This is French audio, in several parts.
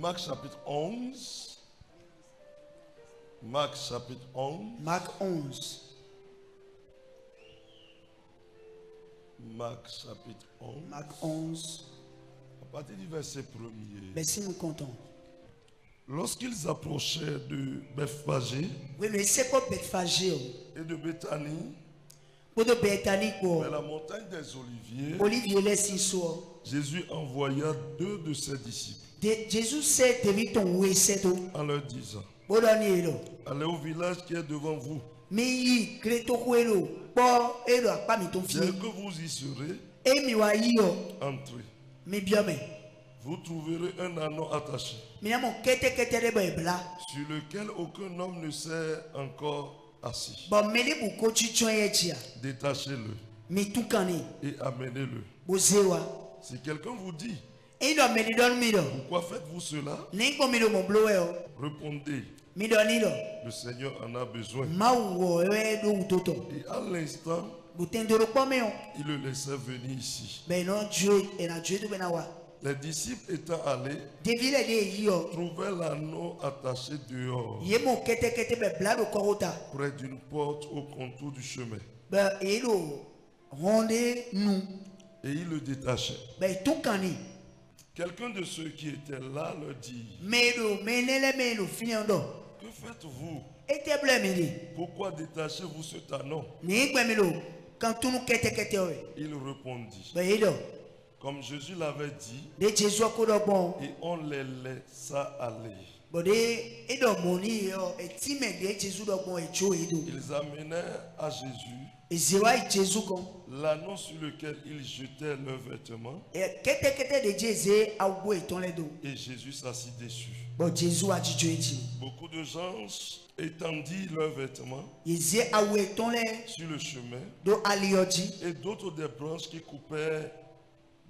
Marc chapitre 11. Marc chapitre 11. Marc 11. Marc chapitre 11. Marc 11. À partir du verset 1er. Mais si nous comptons. Lorsqu'ils approchaient de Bethphagée Oui, mais c'est quoi Bethphagée? et de Béthanie, Pour de Bethanie, vers la montagne des Oliviers, Olivier les Sinso. Jésus envoya 2 de ses disciples Jésus s'est devant ton ouécedo. en leur disant, Bolanielo. allez au village qui est devant vous. Mi Greto Huelo. Bon, et là, pas mi ton Dès fils. que vous y serez, Et mi wa yo. entrez. Mi bien mais. Vous trouverez un anneau attaché, Mi na mon kete de bebla. sur lequel aucun homme ne s'est encore assis. Bon, mais les boucos chichon yetia. Détachez-le Mi tout kani. et amenez-le. Bozewa. Si quelqu'un vous dit, Et là, mais don mi do. pourquoi faites-vous cela? Nengo mi do mon blower. Répondez, Mi do ni do. le Seigneur en a besoin. Ma wo e do utoto. Et à l'instant, Butendoro pomeo. il le laissait venir ici. Ben non Dieu et na Dieu do benawa. Les disciples étant allés, Devile de yo. trouvaient l'anneau attaché dehors, Ye mon kete bebla do korota. près d'une porte au contour du chemin. Ben elo rendez nous. Et il le détachait. Ben tout kani. Quelqu'un de ceux qui étaient là leur dit, Melo menele melo finiando. que faites-vous? Ete blemeli. Pourquoi détachez-vous cet anneau? Ni gbemelo. Quand tout nous kete we. Il répondit, Ben elo. comme Jésus l'avait dit, De Jésus ko do bon. et on les laissa aller. Bode edo moni yo etime de Jésus do bon ejo edo. Ils amenèrent à Jésus Ezewa Jésus kon. l'anneau sur lequel ils jetaient leurs vêtements, Et kete de Jésus awo eton le do. et Jésus s'assit dessus. Bon Jésus a dit eti. Beaucoup de gens étendirent leurs vêtements Yeze awo eton le sur le chemin, do aliodi. et d'autres des branches qui coupaient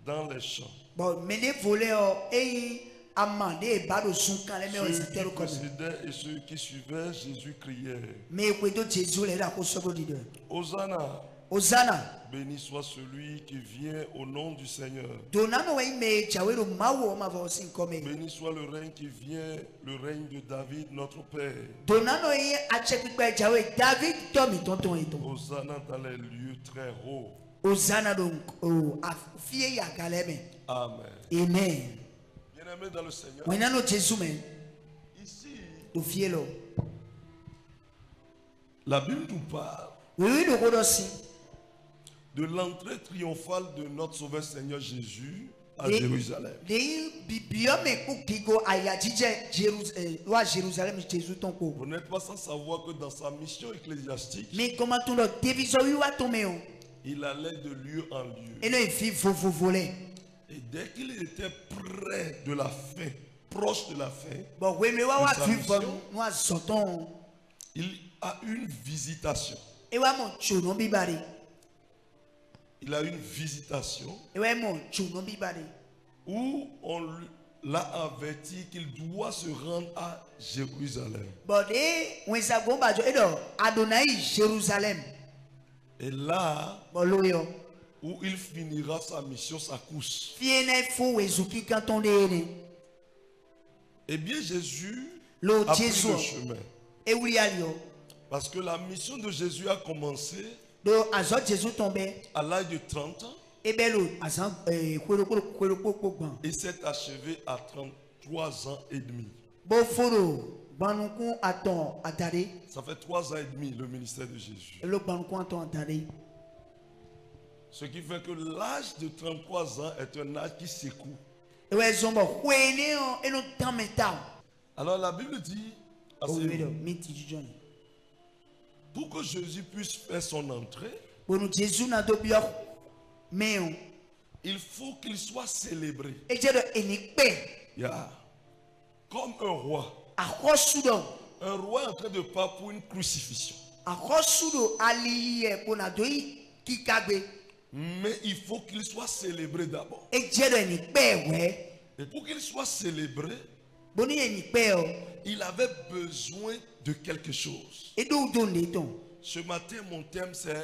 dans les champs. Bon mene volé o ei amande ba do sun kan le me o Ceux qui zitero comme. précédaient et ceux qui suivaient, Jésus criait, Mais kwedo Jésus le la ko sobo di de. Hosanna, Hosanna. béni soit celui qui vient au nom du Seigneur. Donano wa ime jawero mawo ma va sin comme. Béni soit le règne qui vient, le règne de David, notre Père. Donano yi achekpe jawe David tomi tonton eton. Hosanna dans les lieux très hauts. Hosanna donc o afie ya galeme. Amen. Amen. Bien-aimés dans le Seigneur, Wenano Jésus men ici, o fielo. la Bible nous parle Oui le kodosi. de l'entrée triomphale de notre Sauveur Seigneur Jésus à Et- Jérusalem. De bibiome ku kigo aya jije Jérusalem Jésus ton ko. Vous n'êtes pas sans savoir que dans sa mission ecclésiastique, Mais comment tout le division wi wa tomeo. il allait de lieu en lieu. Et le fi voler. Et dès qu'il était près de la fin, proche de la fin, Bon we me wa Sa fi mission. bon wa soton. il a une visitation. E wa mon chono bibari. Il a une visitation E wa mon chono bibari. où on l'a averti qu'il doit se rendre à Jérusalem. Bon de wensa gomba jo edo Adonai Jérusalem. Et là Bon loyo. où il finira sa mission, sa course. Fiene fou wezuki quand on est. Eh bien, Jésus Lo a pris Jésus. le chemin. E wuli alio. Parce que la mission de Jésus a commencé Do azot Jésus tombé. à l'âge de 30 ans E belo azan kwelo gban. et s'est achevée à 33 ans et demi. Bo foro banukun aton atare. Ça fait 3 ans et demi le ministère de Jésus. E lo banukun aton atare. Ce qui fait que l'âge de 33 ans est un âge qui s'écoule. E we zombo kwene on e no tameta. Alors la Bible dit, à O ce- wedo miti join. pour que Jésus puisse faire son entrée, Bonu Jésus na do bio meon. il faut qu'il soit célébré. E je do enikpe. Yeah. Comme un roi. Akosudo. Un roi est en train de pas pour une crucifixion. Akosudo ali e bona do kikagbe. Mais il faut qu'il soit célébré d'abord. E je do enikpe we. Et pour qu'il soit célébré, Boni enikpe o. il avait besoin de quelque chose. E do do neton. Ce matin, mon thème c'est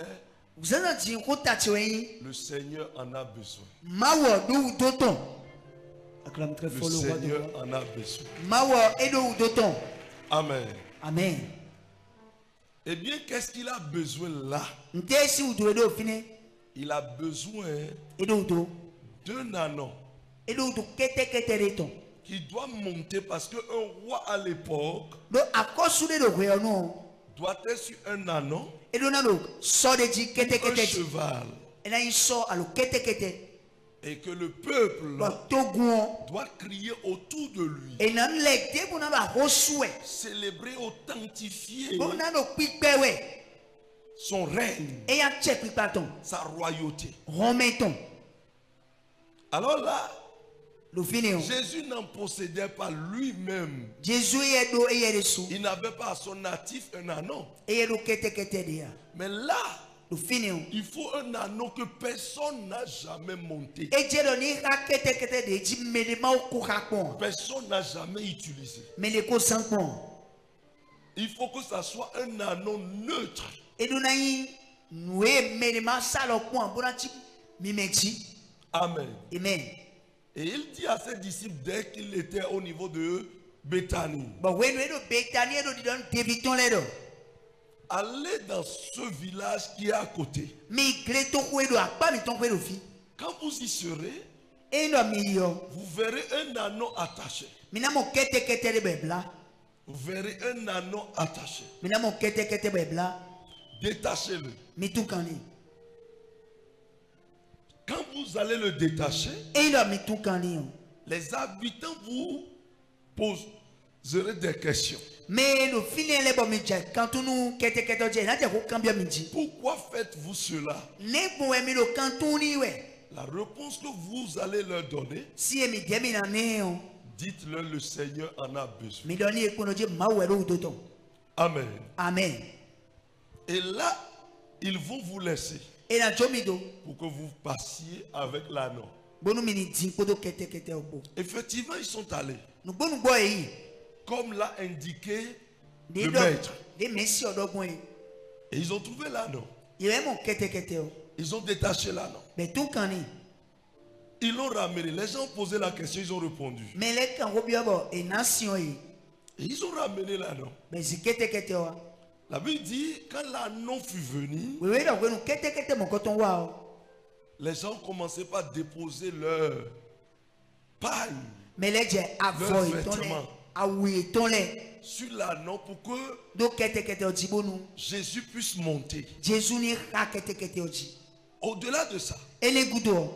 Uzana ti ko tati wen. le Seigneur en a besoin. Mawo do do ton. Acclame très Le fort le roi de Seigneur roi. en a besoin. Mawa edo doton. Amen. Amen. Eh bien, qu'est-ce qu'il a besoin là? Nte si udo edo fine. Il a besoin Edo udo. d'un anon Edo udo kete kete reton. qui doit monter parce qu'un roi à l'époque Do akosu de do kwe no. doit être sur un anon, Edo na do so de ji kete un kete ji. cheval, E na yi so alo kete kete. et que le peuple Ba togun. doit crier autour de lui, E na le de bu na ba hosuwe. célébrer, authentifier Bo na do pipewe. son règne, E ya che pipaton. sa royauté. Rometon. Alors là, Lo fine o. Jésus n'en possédait pas lui-même. Jésus edo e yere su. Il n'avait pas à son natif un anon. E yero kete kete de ya. Mais là, Lo fine o. il faut un anon que personne n'a jamais monté. E je do ni ha kete kete de ji mele ma o ko ha pon. Personne n'a jamais utilisé. Mele ko san pon. Il faut que ça soit un anon neutre. Edo na yi noue mele ma salo pon bona ti mimeti. Amen. Amen. Et il dit à ses disciples dès qu'il était au niveau de Béthanie, Bon we no edo betani edo di don debiton le do. allez dans ce village qui est à côté. Mi gre to ko edo apa mi ton ko edo fi. Quand vous y serez, E no mi yo. vous verrez un anon attaché. Mi na mo kete kete de bebla. Vous verrez un anon attaché. Mi na mo kete kete bebla. Détachez-le. Mi tu kan ni. Quand vous allez le détacher, E no mi tu kan ni o. les habitants vous poseront des questions. Mais le fini le bon midja quand nous kete kete je na te ko kambia midi. Pourquoi faites-vous cela? Ne bo e mi lo kantuni we. La réponse que vous allez leur donner, Si e mi de mi na ne o. dites-leur le Seigneur en a besoin. Mi doni e kono je ma we ro doton. Amen. Amen. Et là, ils vont vous laisser E na jomi do. pour que vous passiez avec l'anneau. Bonu mi ni din ko do kete kete obo. Effectivement, ils sont allés. Nu bonu bo e. Comme l'a indiqué De le do. maître. De mesi odogun e. Et ils ont trouvé l'anneau. Ye mo kete kete o. Ils ont détaché l'anneau. Be tu kan ni. Ils l'ont ramené. Les gens ont posé la question, ils ont répondu. Mais le kan ko bi obo e nation e. Et ils ont ramené l'anneau. Be si kete kete o. La Bible dit, quand l'anneau fut venu, We we do ko nu kete kete mo ko ton wa o. les gens commençaient pas à déposer leur paille Mais le je avoy ton le. vêtements. Awi ton le. sur l'anneau pour que Do kete kete o jibonu. Jésus puisse monter. Jésus ni ha kete kete o ji. Au-delà de ça, Ele gudo.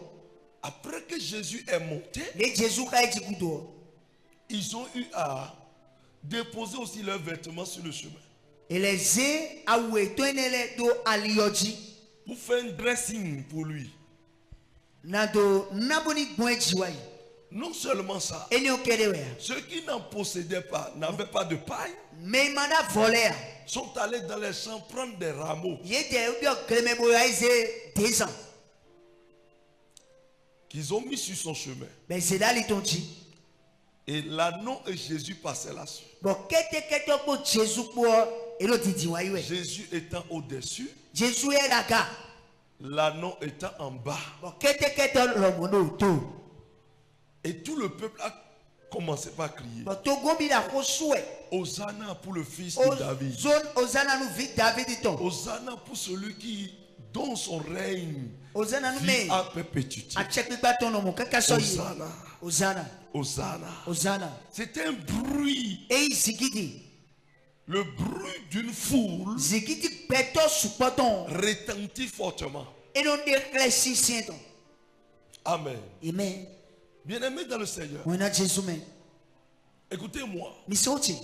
après que Jésus est monté, Le Jésus ka ji gudo. ils ont eu à déposer aussi leurs vêtements sur le chemin Et les zé awi ton le do alioji. pour faire un dressing pour lui. Na do naboni bon jiwai. Non seulement ça, Eni o kere we. ceux qui n'en possédaient pas, n'avaient pas de paille, Mais manda voler. sont allés dans les champs prendre des rameaux Yete o bio kreme bo aize 2 ans. qu'ils ont mis sur son chemin. Ben c'est dali ton ji. Et l'anneau et Jésus passaient là-dessus. Bon kete kete ko Jésus po e lo didi wa iwe. Jésus étant au-dessus, Jésus est là ga. l'anneau étant en bas. Bon kete kete lo mono to. Et tout le peuple a commencé par crier. Bon to gombi la ko soué. Hosanna pour le fils de David. Zone Hosanna nous vit David ton. Hosanna pour celui qui, dont son règne Hosanna nous vit met. à perpétuité. A check pa ton nom kaka so yi. Hosanna. Hosanna. Hosanna. Hosanna. C'est un bruit, E zigidi. le bruit d'une foule Zigidi peto supoton. retentit fortement. Et non d'éclairci saint ton. Amen. Amen. Bien-aimés dans le Seigneur, On a Jésus mais. écoutez-moi, Misoti.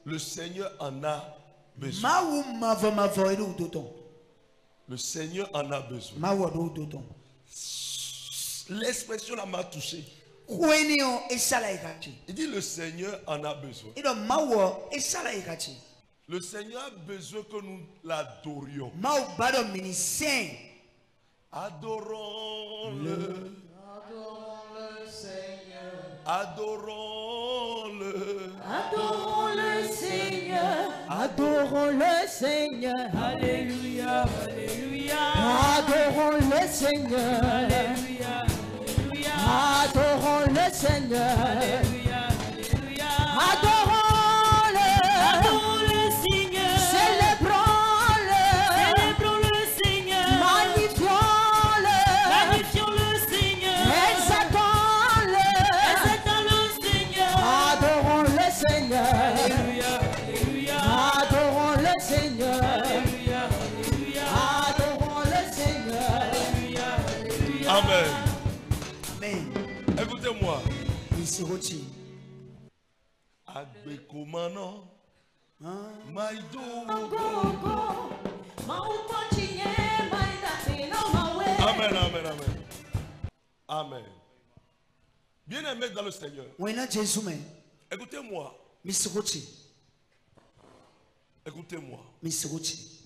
le Seigneur en a besoin. Ma ou ma vo e do ton. Le Seigneur en a besoin. Ma wo do ton. L'expression là m'a touché. Kweni on e sala ikachi. Il dit le Seigneur en a besoin. Et donc ma wo e sala ikachi. Le Seigneur a besoin que nous l'adorions. Ma ou bado mini saint. Adorons-le. Adorons-le. Adorons le Seigneur, adorons le Seigneur, alléluia, alléluia. Adorons le Seigneur, alléluia, alléluia. Adorons le Seigneur. Alléluia, alléluia. Adorons-le. Adorons le Seigneur. Célébrons-le. Célébrons le Seigneur. Magnifions-le. Magnifions le Seigneur. Exaltons-le. Exaltons le Seigneur. Adorons le Seigneur. Alléluia, alléluia. Adorons le Seigneur. Alléluia, alléluia. Adorons le Seigneur. Alléluia, alléluia. Amen. Amen. Écoutez-moi. Misiroti. Agbekomano. Hein? Maïdo. Amen, amen, amen. Amen. Bien-aimé dans le Seigneur. Wena Jésus men. Écoutez-moi. Misiroti. Écoutez-moi. Misiroti.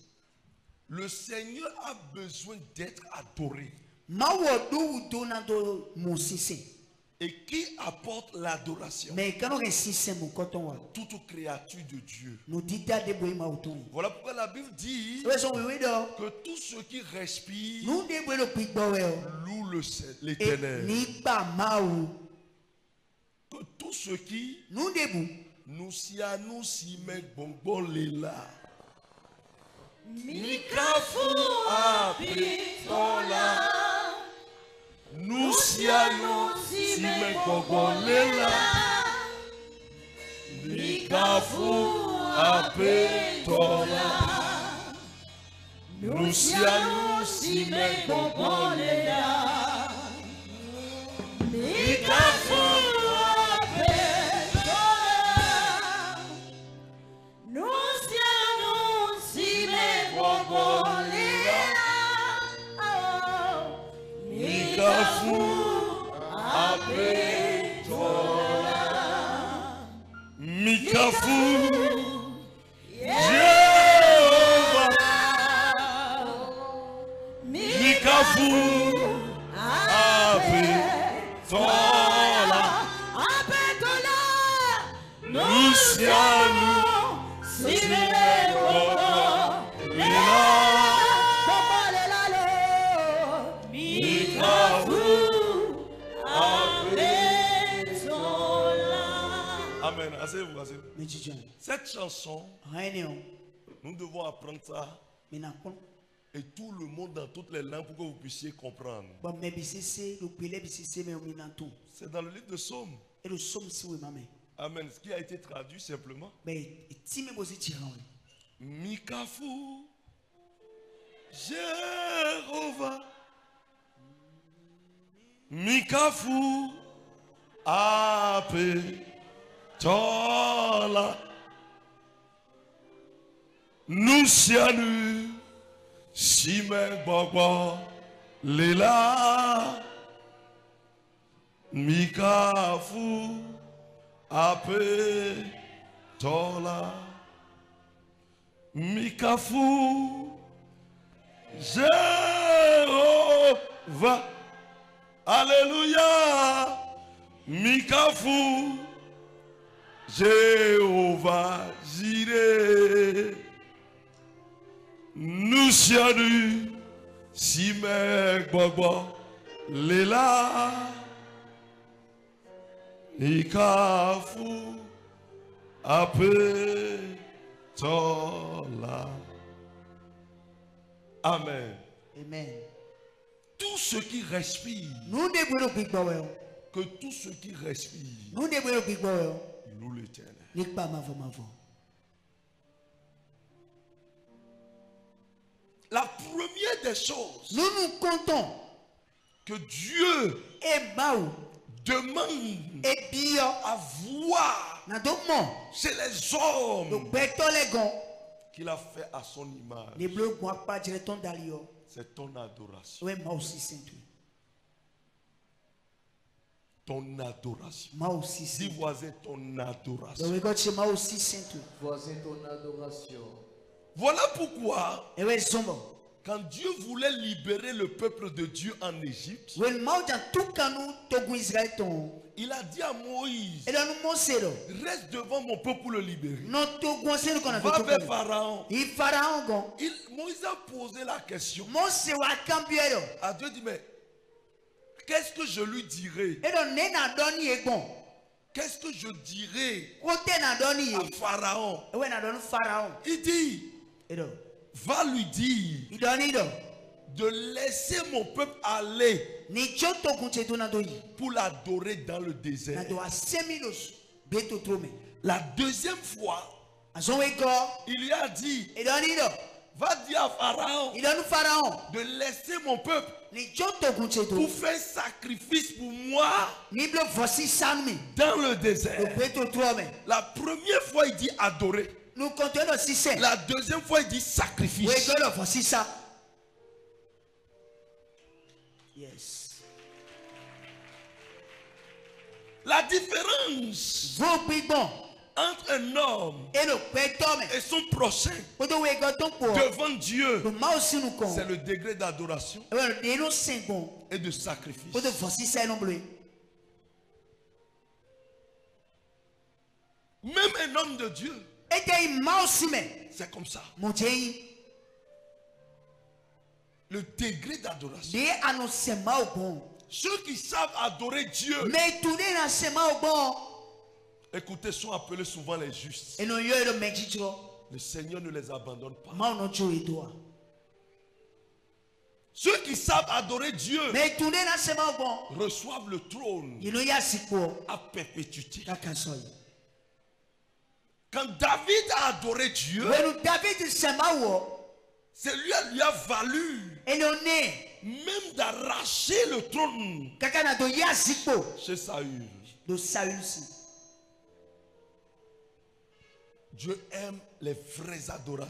Le Seigneur a besoin d'être adoré. Mawodo donado musise. Et qui apporte l'adoration? Mais quand on insiste mon coton wa. Toute créature de Dieu. Nous dit de boy mauton. Voilà pourquoi la Bible dit Ouais son oui do. que tous ceux qui respirent Nous de boy le pigbo we. louent Et l'Éternel. ni pas maou. Que tous ceux qui Nous debout. nous si mettent bonbon les là. Mikafu apitola. Nous si mettent bonbon les là. Mikafu apitola. Nous si mettent bonbon les là. Mikafu Mikafu apitola. Mikafu Jéhovah. Mikafu apitola. Luciano Amen. Asseyez-vous, asseyez-vous. Cette chanson, nous devons apprendre ça. Et tout le monde dans toutes les langues pour que vous puissiez comprendre. C'est dans le livre de Psaume. Amen. Ce qui a été traduit simplement. Mikafu Jéhovah. Mikafu apitola. Nusianu Sime Bobo Lila. Mikafu apitola. Mikafu Jéhovah. Alléluia. Mikafu Jéhovah Jireh. Nous sianu Simek Bobo Lela. Mikafu apitola. Amen. Amen. Tous ceux qui respirent, que tous ceux qui respirent louent l'Éternel. La première des choses nous comptons que Dieu demande à voir chez les hommes qu'il a fait à son image, c'est ton adoration. Ton adoration. Dis voisin, ton adoration. Voisin, ton adoration. Voilà pourquoi quand Dieu voulait libérer le peuple de Dieu en Égypte, il a dit à Moïse, reste devant mon peuple pour le libérer. Va vers Pharaon. Moïse a posé la question à Dieu, dit mais Qu'est-ce que je lui dirai? Qu'est-ce que je dirai à Pharaon? Il dit, va lui dire de laisser mon peuple aller pour l'adorer dans le désert. La deuxième fois, il lui a dit, va dire à Pharaon de laisser mon peuple pour faire sacrifice pour moi dans le désert. La première fois, il dit adorer. La deuxième fois, il dit sacrifice. Yes. La différence entre un homme et son prochain devant Dieu, c'est le degré d'adoration et de sacrifice. Même un homme de Dieu, c'est comme ça. Le degré d'adoration. Ceux qui savent adorer Dieu, écoutez, sont appelés souvent les justes. Le Seigneur ne les abandonne pas. Ceux qui savent adorer Dieu reçoivent le trône à perpétuité. Quand David a adoré Dieu, c'est lui a valu même d'arracher le trône chez Saül. Dieu aime les vrais adorateurs.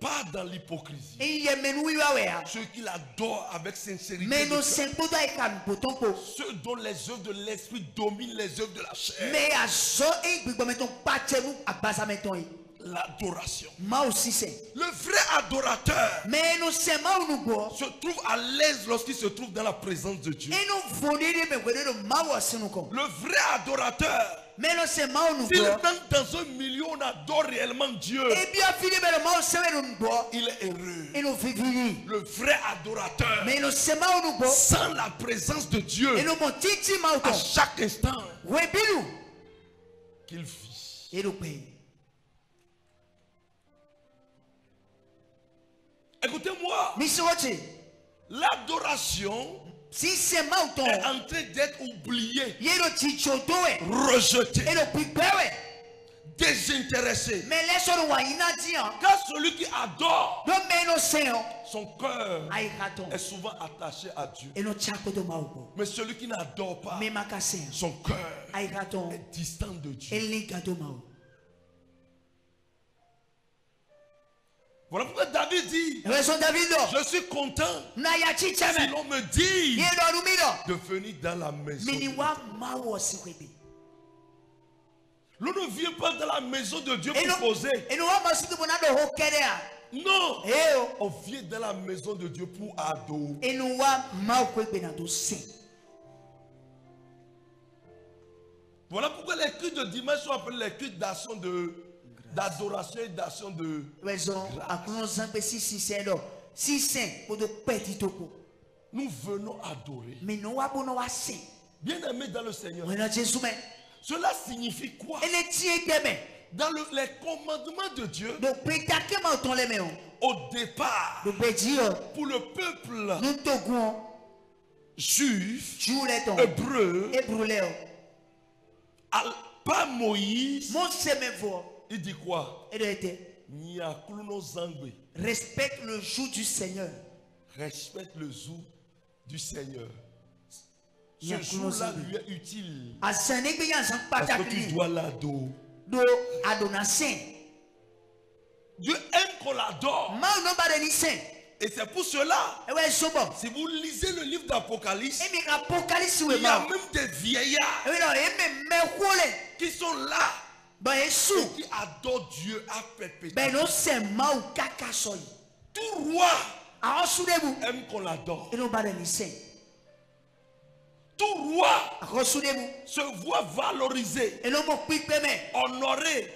Pas dans l'hypocrisie. Ceux qui l'adorent avec sincérité. Ceux dont les œuvres de l'esprit dominent les œuvres de la chair. L'adoration. Le vrai adorateur se trouve à l'aise lorsqu'il se trouve dans la présence de Dieu. Le vrai adorateur, s'il est dans un milieu où on adore réellement Dieu, il est heureux. Le vrai adorateur, sans la présence de Dieu, à chaque instant qu'il vit. Écoutez-moi, l'adoration est en train d'être oubliée, rejetée, désintéressée. Car celui qui adore, son cœur est souvent attaché à Dieu. Mais celui qui n'adore pas, son cœur est distant de Dieu. Voilà pourquoi David dit, je suis content si l'on me dit de venir dans la maison. L'on ne vient pas dans la maison de Dieu pour poser. Non, on vient dans la maison de Dieu pour adorer. Voilà pourquoi les cultes de dimanche sont appelés les cultes d'adoration et d'action de grâce. Nous venons adorer. Bien aimé dans le Seigneur. Cela signifie quoi? Dans les commandements de Dieu, au départ, pour le peuple juif, hébreu, pas Moïse, il dit quoi? Respecte le jour du Seigneur. Respecte le jour du Seigneur. Ce jour-là lui est utile. Parce que tu dois l'adorer. Dieu aime qu'on l'adore. Et c'est pour cela, si vous lisez le livre d'Apocalypse, il y a même des vieillards qui sont là et qui adorent Dieu à perpétuité. Tout roi aime qu'on l'adore. Tout roi se voit valorisé, honoré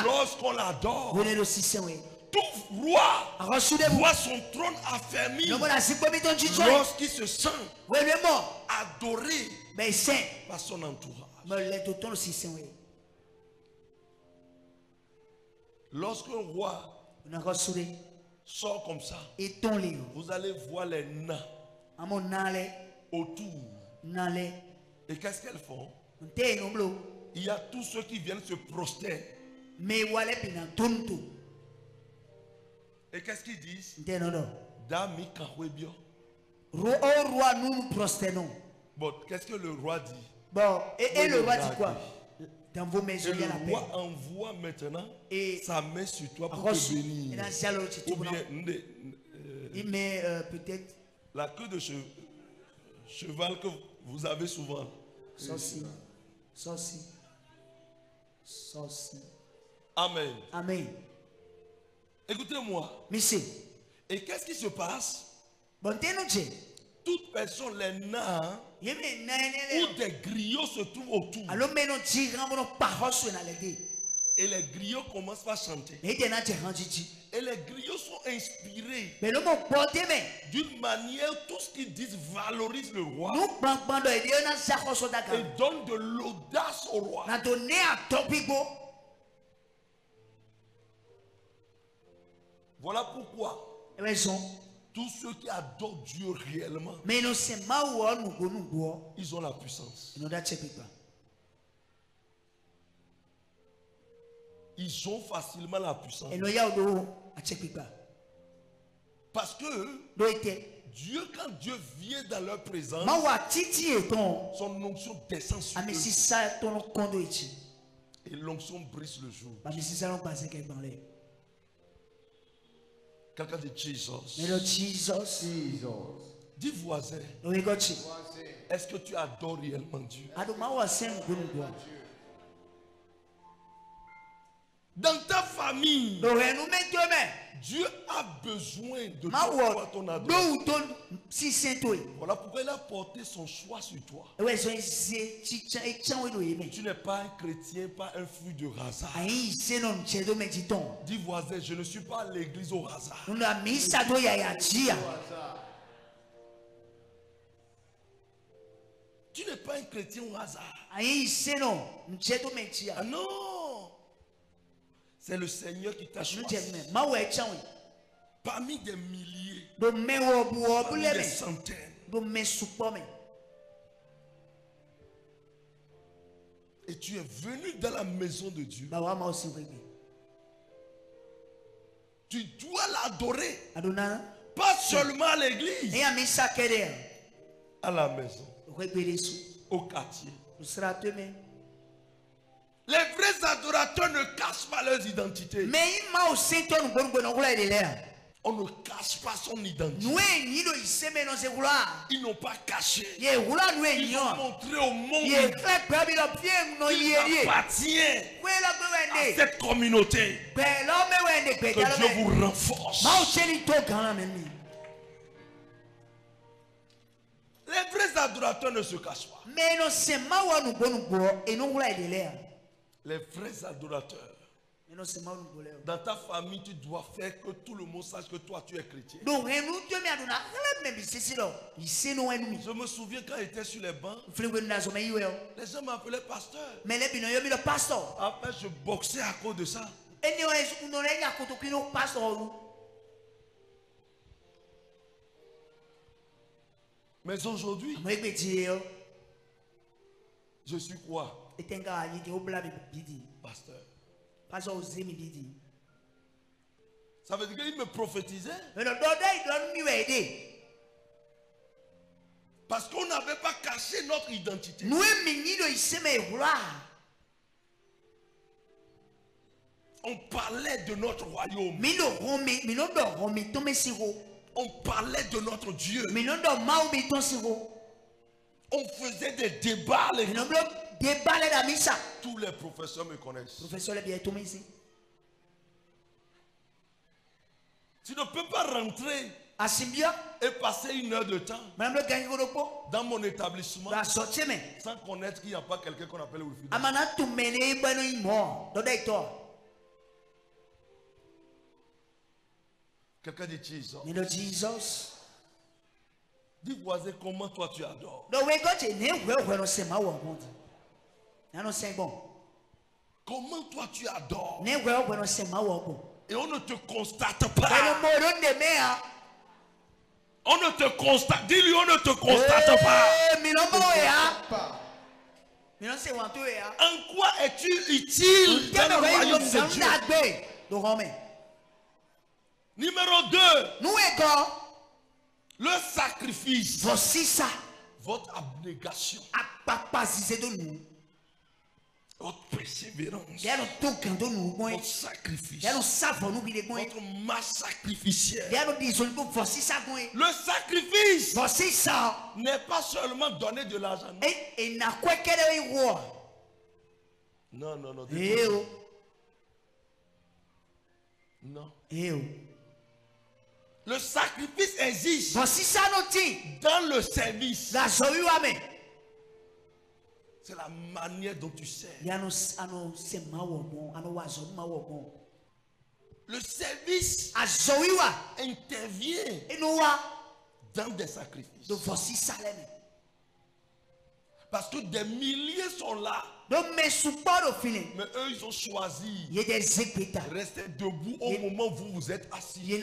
lorsqu'on l'adore. Tout roi voit son trône affermi lorsqu'il se sent adoré par son entourage. Lorsqu'un roi sort comme ça, vous allez voir les nains autour. Et qu'est-ce qu'elles font? Il y a tous ceux qui viennent se prosterner. Et qu'est-ce qu'ils disent? Dami kahwebio. Roi, nous nous prosternons. Bon, qu'est-ce que le roi dit? Bon, et le roi dit quoi? Dans vos maisons, et le roi envoie maintenant sa main sur toi pour te bénir. Ou bien, il met peut-être la queue de cheval que vous avez souvent. Sauci. Amen. Amen. Écoutez-moi. Monsieur. Et qu'est-ce qui se passe? Toute personne, les nains ou des griots se trouvent autour. Et les griots commencent par chanter. Et les griots sont inspirés d'une manière, tout ce qu'ils disent valorise le roi et donne de l'audace au roi. Voilà pourquoi tous ceux qui adorent Dieu réellement, ils ont la puissance. Ils ont facilement la puissance. Parce que Dieu, quand Dieu vient dans leur présence, son onction descend sur eux. Et l'onction brise le jour. Quelqu'un dit Jesus. Dis voisin. Est-ce que tu adores réellement Dieu? Dans ta famille, Dieu a besoin de toi, ton adoration. Voilà pourquoi il a porté son choix sur toi. Tu n'es pas un chrétien, pas un fruit de hasard. Dis voisin, je ne suis pas à l'église au hasard. Tu n'es pas un chrétien au hasard. Ah non. C'est le Seigneur qui t'a choisi. Parmi des milliers, parmi des centaines. Et tu es venu dans la maison de Dieu. Tu dois l'adorer. Pas seulement à l'église. À la maison. Au quartier. Les vrais adorateurs ne cachent pas leurs identités. On ne cache pas son identité. Ils n'ont pas caché. Ils ont montré au monde qu'ils appartiennent à cette communauté. Que Dieu vous renforce. Les vrais adorateurs ne se cachent pas. Les vrais adorateurs. Dans ta famille, tu dois faire que tout le monde sache que toi, tu es chrétien. Je me souviens quand j'étais sur les bancs, les gens m'appelaient pasteur. Après, je boxais à cause de ça. Mais aujourd'hui, je suis quoi? Pasteur. Ça veut dire qu'il me prophétisait. Parce qu'on n'avait pas caché notre identité. On parlait de notre royaume. On parlait de notre Dieu. On faisait des débats. Tous les professeurs me connaissent. Tu ne peux pas rentrer et passer une heure de temps dans mon établissement sans connaître qu'il n'y a pas quelqu'un qu'on appelle Wifi. Quelqu'un dit Jesus. You know Jesus. Dis voisin, comment toi tu adores? No, we got a name where say my word. I don't say bon. Comment toi tu adores? Name where say my word. Et on ne te constate pas. On ne te constate. Dis-lui, on ne te constate pas. En quoi es-tu utile dans le royaume de Dieu? Numéro 2. Le sacrifice. Votre abnégation. Votre persévérance. Votre sacrifice. Votre masse sacrificielle. Le sacrifice n'est pas seulement donner de l'argent. Non, non, non. Non. Le sacrifice existe dans le service. C'est la manière dont tu sers. Le service intervient dans des sacrifices. Parce que des milliers sont là. Mais eux, ils ont choisi de rester debout au moment où vous êtes assis.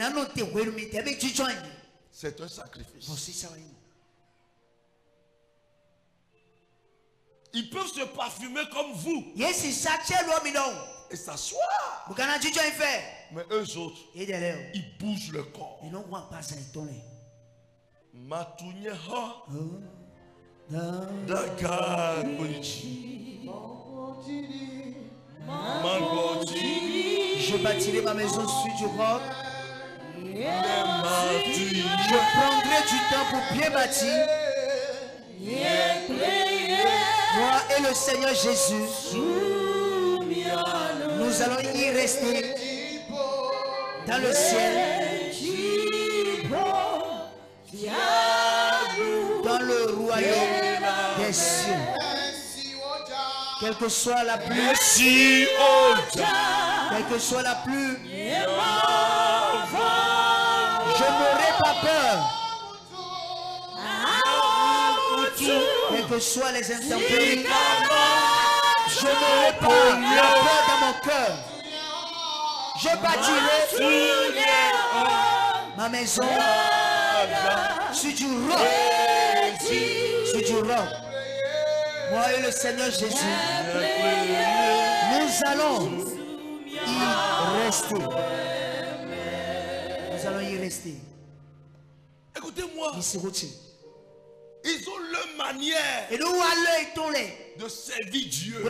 C'est un sacrifice. Ils peuvent se parfumer comme vous et s'asseoir. Mais eux autres, ils bougent le corps. Je bâtirai ma maison sur du roc. Je prendrai du temps pour bien bâtir. Moi et le Seigneur Jésus, nous allons y rester dans le ciel, dans le royaume des cieux. Quelle que soit la pluie, quelle que soit la pluie, je n'aurai pas peur. Quelles que soient les intempéries, je n'aurai pas la peur dans mon cœur. Je bâtirai ma maison sur du roc. Sur du roc. Moi et le Seigneur Jésus, nous allons y rester. Nous allons y rester. Écoutez-moi. Ils ont leur manière de servir Dieu.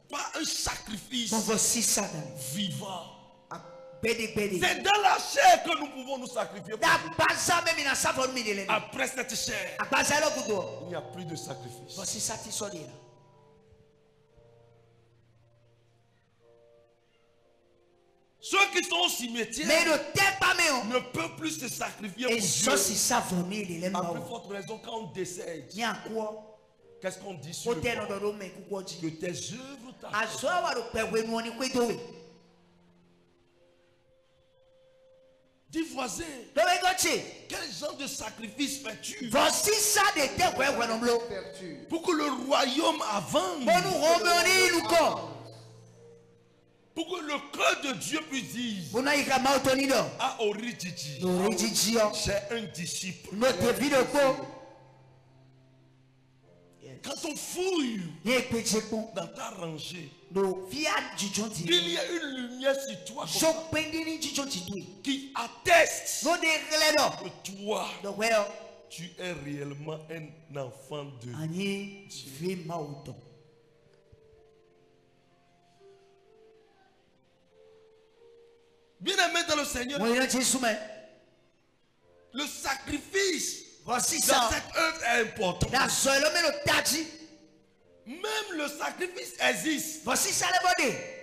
Pas un sacrifice vivant. C'est dans la chair que nous pouvons nous sacrifier. Après cette chair, il n'y a plus de sacrifice. Ceux qui sont au cimetière ne peuvent plus se sacrifier pour Dieu. À plus forte raison, quand on décède, qu'est-ce qu'on dit sur le corps? Que tes œuvres t'apportent. Dis voisin, quel genre de sacrifice fais-tu pour que le royaume avance? Pour que le cœur de Dieu puisse dire: ah, Oridiji, j'ai un disciple. Quand on fouille dans ta rangée, il y a une lumière sur toi qui atteste que toi, tu es réellement un enfant de Dieu. Bien-aimé dans le Seigneur, le sacrifice dans cette œuvre est important. Même le sacrifice existe.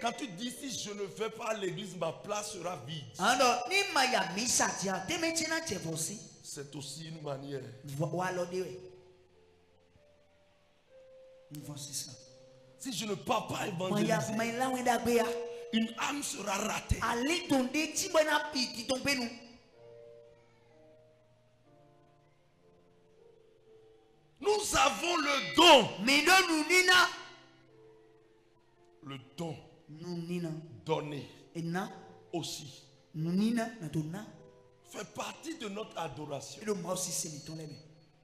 Quand tu dis: si je ne vais pas à l'église, ma place sera vide. C'est aussi une manière. Si je ne pars pas évangéliser, une âme sera ratée. Nous avons le don. Le don donné aussi fait partie de notre adoration.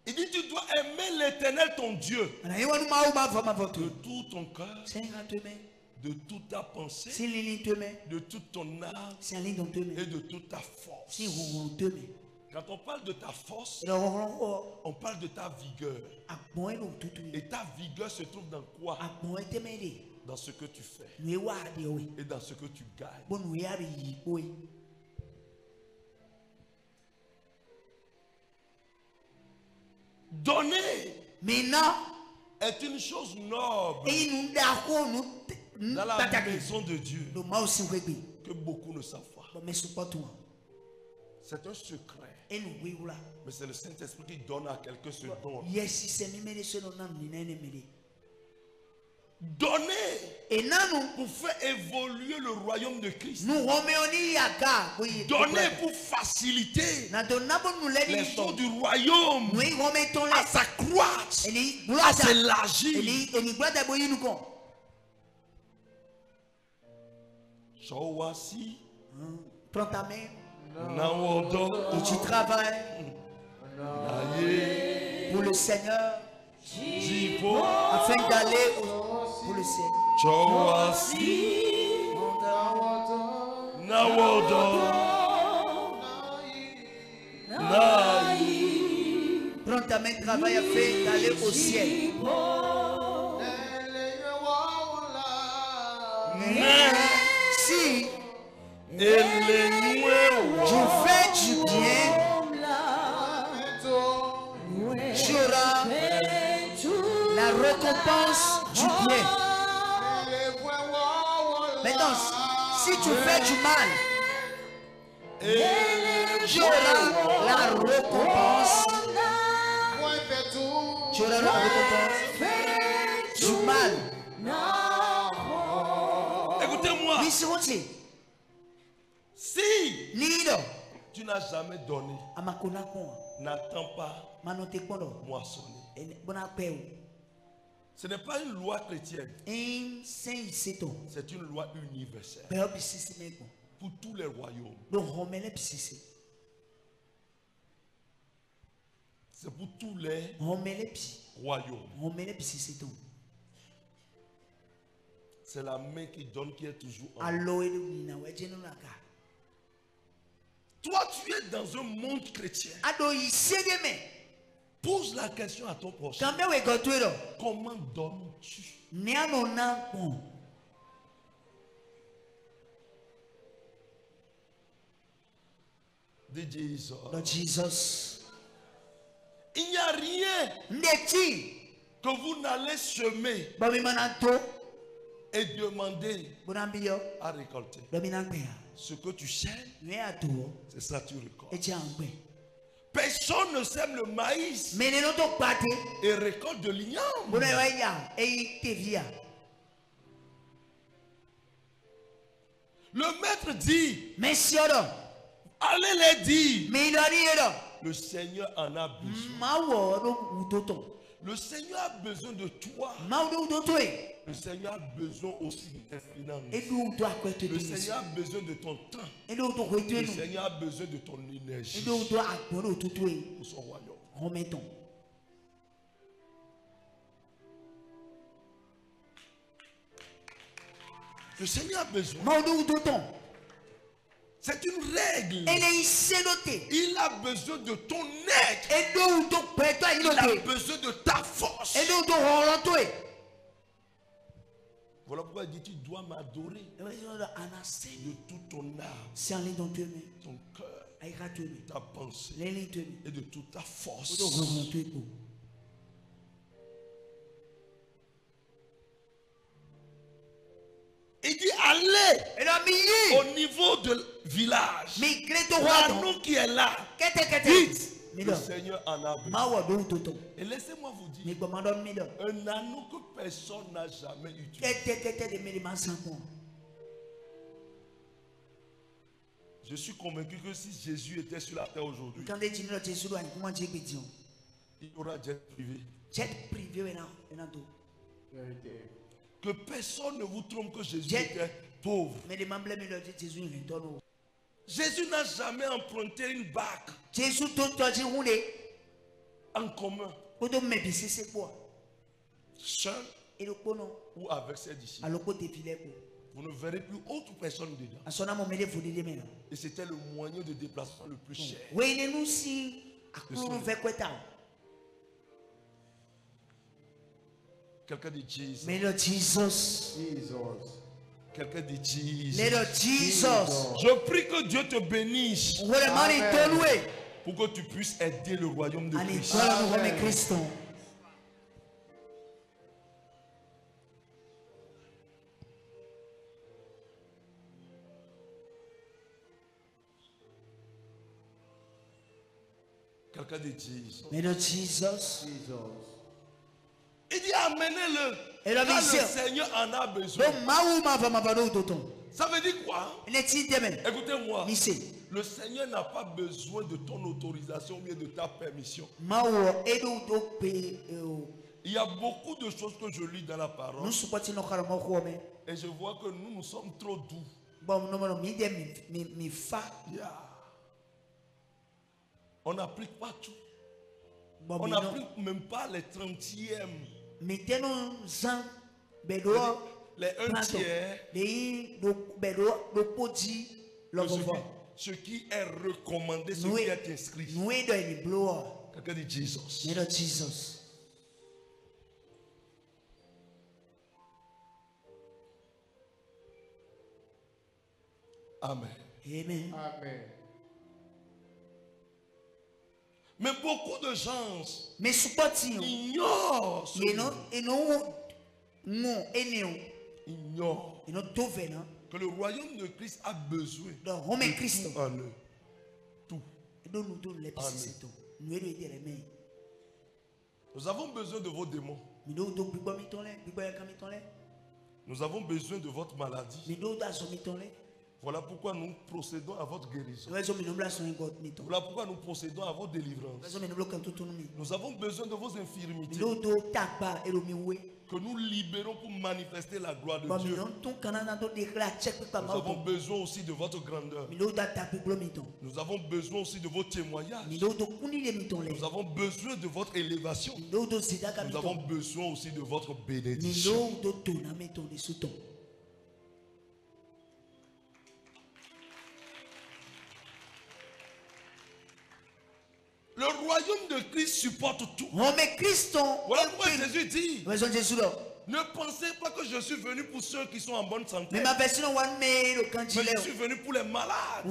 Il dit tu dois aimer l'Éternel ton Dieu de tout ton cœur, de toute ta pensée, de toute ton âme et de toute ta force. Quand on parle de ta force, on parle de ta vigueur. Et ta vigueur se trouve dans quoi? Dans ce que tu fais et dans ce que tu gagnes. Donner est une chose noble dans la maison de Dieu que beaucoup ne savent pas. C'est un secret. Mais c'est le Saint-Esprit qui donne à quelqu'un ce don. Donner pour faire évoluer le royaume de Christ. Donner pour faciliter les choses du royaume à s'accroître, à s'élargir. Choisi. Prends ta main. Et tu travailles pour le Seigneur afin d'aller pour le Seigneur. Prends ta main, travaille afin d'aller au ciel. Si tu fais du bien, tu auras la récompense du bien. Maintenant, si tu fais du mal, tu auras la récompense. Tu auras la récompense du mal. Écoutez-moi. Oui, c'est si tu n'as jamais donné, n'attends pas moissonner. Ce n'est pas une loi chrétienne. C'est une loi universelle pour tous les royaumes. C'est pour tous les royaumes. C'est la main qui donne qui est toujours en haut. Toi, tu es dans un monde chrétien. Pose la question à ton prochain. Comment donnes-tu? Dis Jesus. Il n'y a rien que vous n'allez semer et demander à récolter. Ce que tu sèmes, c'est ça que tu récoltes. Personne ne sème le maïs et récolte de l'igname. Le maître dit, allez les dire, le Seigneur en a besoin. Le Seigneur a besoin de toi. Le Seigneur a besoin aussi de tes finances. Le Seigneur a besoin de ton temps. Le Seigneur a besoin de ton énergie pour son royaume. Le Seigneur a besoin. C'est une règle. Il a besoin de ton aide. Il a besoin de ta force. Voilà pourquoi il dit tu dois m'adorer de toute ton âme, ton cœur, ta pensée et de toute ta force. Il dit allez au niveau de village. L'anneau qui est là. Dites, le Seigneur en a besoin. Et laissez-moi vous dire, un anneau que personne n'a jamais utilisé. Je suis convaincu que si Jésus était sur la terre aujourd'hui, il y aura jet privé. Que personne ne vous trompe que Jésus était pauvre. Jésus n'a jamais emprunté une barque en commun, seul ou avec ses disciples. Vous ne verrez plus autre personne dedans. Et c'était le moyen de déplacement le plus cher. Quelqu'un dit Jesus. Quelqu'un dit Jesus. Je prie que Dieu te bénisse. Amen. Pour que tu puisses aider le royaume de Christ. Quelqu'un dit Jesus. Il dit amenez-le. Quand le Seigneur en a besoin. Ça veut dire quoi? Écoutez-moi. Le Seigneur n'a pas besoin de ton autorisation ou bien de ta permission. Il y a beaucoup de choses que je lis dans la parole. Et je vois que nous sommes trop doux. On n'applique pas tout. On n'applique même pas les 30e. Les 1 tiers. Ce qui est recommandé, ce qui est inscrit. Quelqu'un dit Jesus. Amen. Amen. Mais beaucoup de gens ignorent que le royaume de Christ a besoin de tout en eux. Tout. Nous avons besoin de vos démons. Nous avons besoin de votre maladie. Voilà pourquoi nous procédons à votre guérison. Voilà pourquoi nous procédons à votre délivrance. Nous avons besoin de vos infirmités. Que nous libérons pour manifester la gloire de Dieu. Nous avons besoin aussi de votre grandeur. Nous avons besoin aussi de vos témoignages. Nous avons besoin de votre élévation. Nous avons besoin aussi de votre bénédiction. Le royaume de Christ supporte tout. Voilà pourquoi Jésus dit: ne pensez pas que je suis venu pour ceux qui sont en bonne santé, mais je suis venu pour les malades.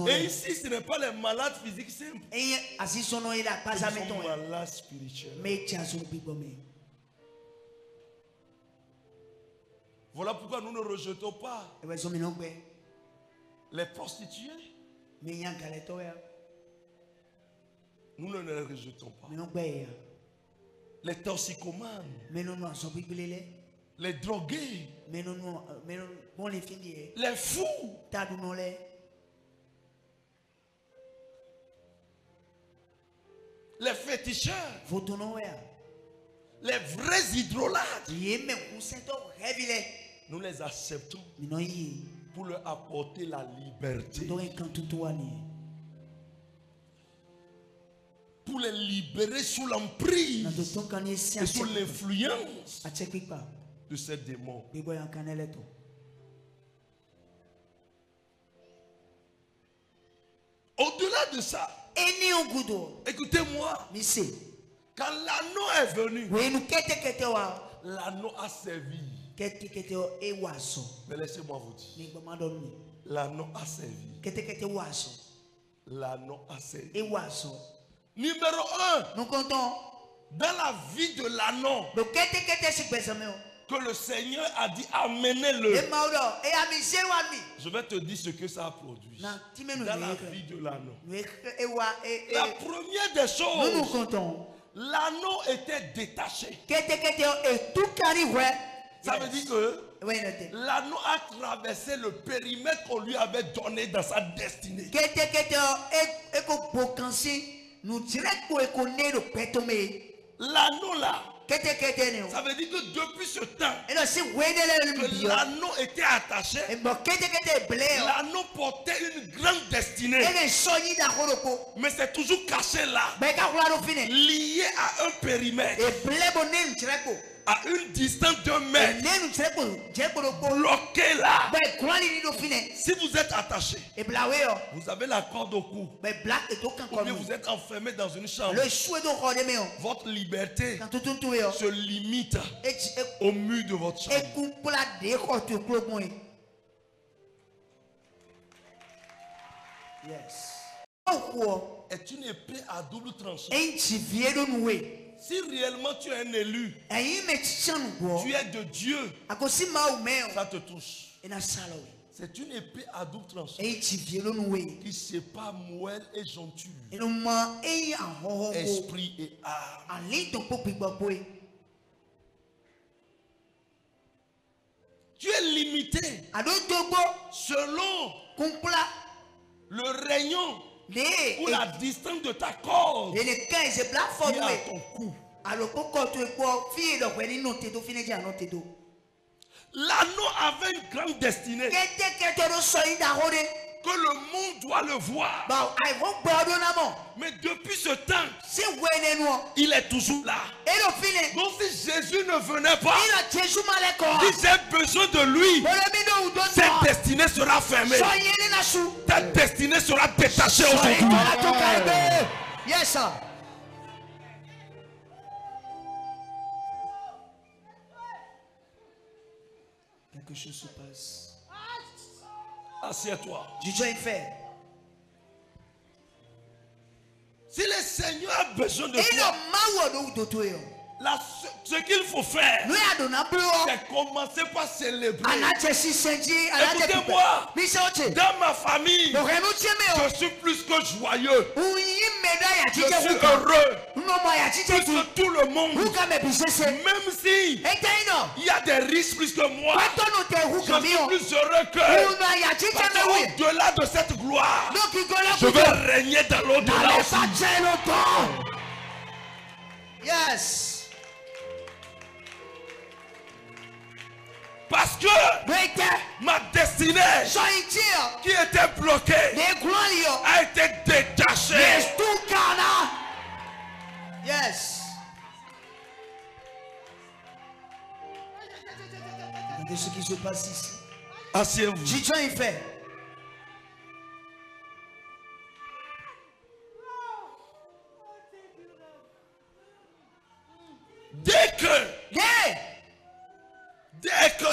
Et ici, ce n'est pas les malades physiques simples, ce sont les malades spirituels. Voilà pourquoi nous ne rejetons pas les prostituées. Nous ne les rejetons pas. Les toxicomanes, les drogués, les fous, les féticheurs, les vrais idolâtres. Nous les acceptons pour leur apporter la liberté. Pour les libérer sous l'emprise et sous l'influence de ces démons. Au-delà de ça, écoutez-moi, quand l'anneau est venu, l'anneau a servi. Mais laissez-moi vous dire, l'anneau a servi. L'anneau a servi. Numéro 1, nous comptons dans la vie de l'anneau que le Seigneur a dit amenez-le. Je vais te dire ce que ça a produit dans la vie de l'anneau. La première des choses, l'anneau était détaché. Ça veut dire que L'anneau a traversé le périmètre qu'on lui avait donné dans sa destinée. L'anneau là, ça veut dire que depuis ce temps que l'anneau était attaché, l'anneau portait une grande destinée. Mais c'est toujours caché là, lié à un périmètre, à une distance de 1 mètre, bloqué là. Si vous êtes attaché, vous avez la corde au cou, ou bien vous êtes enfermé dans une chambre, votre liberté se limite au mur de votre chambre. Est une épée à double tranchant. Si réellement tu es un élu, tu es de Dieu, ça te touche. C'est une épée à double tranchant qui sépare moelle et jointure, esprit et âme. Tu es limité selon le rayon ou la distance de ta corde qui est à ton cou. L'anneau avait une grande destinée que le monde doit le voir. Mais depuis ce temps, il est toujours là. Donc si Jésus ne venait pas, si j'ai besoin de lui, cette destinée sera fermée. Ta destinée sera détachée aujourd'hui. Yes, sir. Quelque chose se passe. Assieds-toi. Dieu est fait. Si le Seigneur a besoin de toi, ce qu'il faut faire, c'est commencer par célébrer. Écoutez-moi, dans ma famille, je suis plus que joyeux. Je suis heureux. Plus que tout le monde. Même si il y a des risques plus que moi, je suis plus heureux que. Parce qu'au-delà de cette gloire, je vais régner dans l'au-delà aussi. Yes. Parce que ma destinée qui était bloquée a été détachée. Yes. Regardez ce qui se passe ici. Asseyez-vous. Dieu est fait. Dès que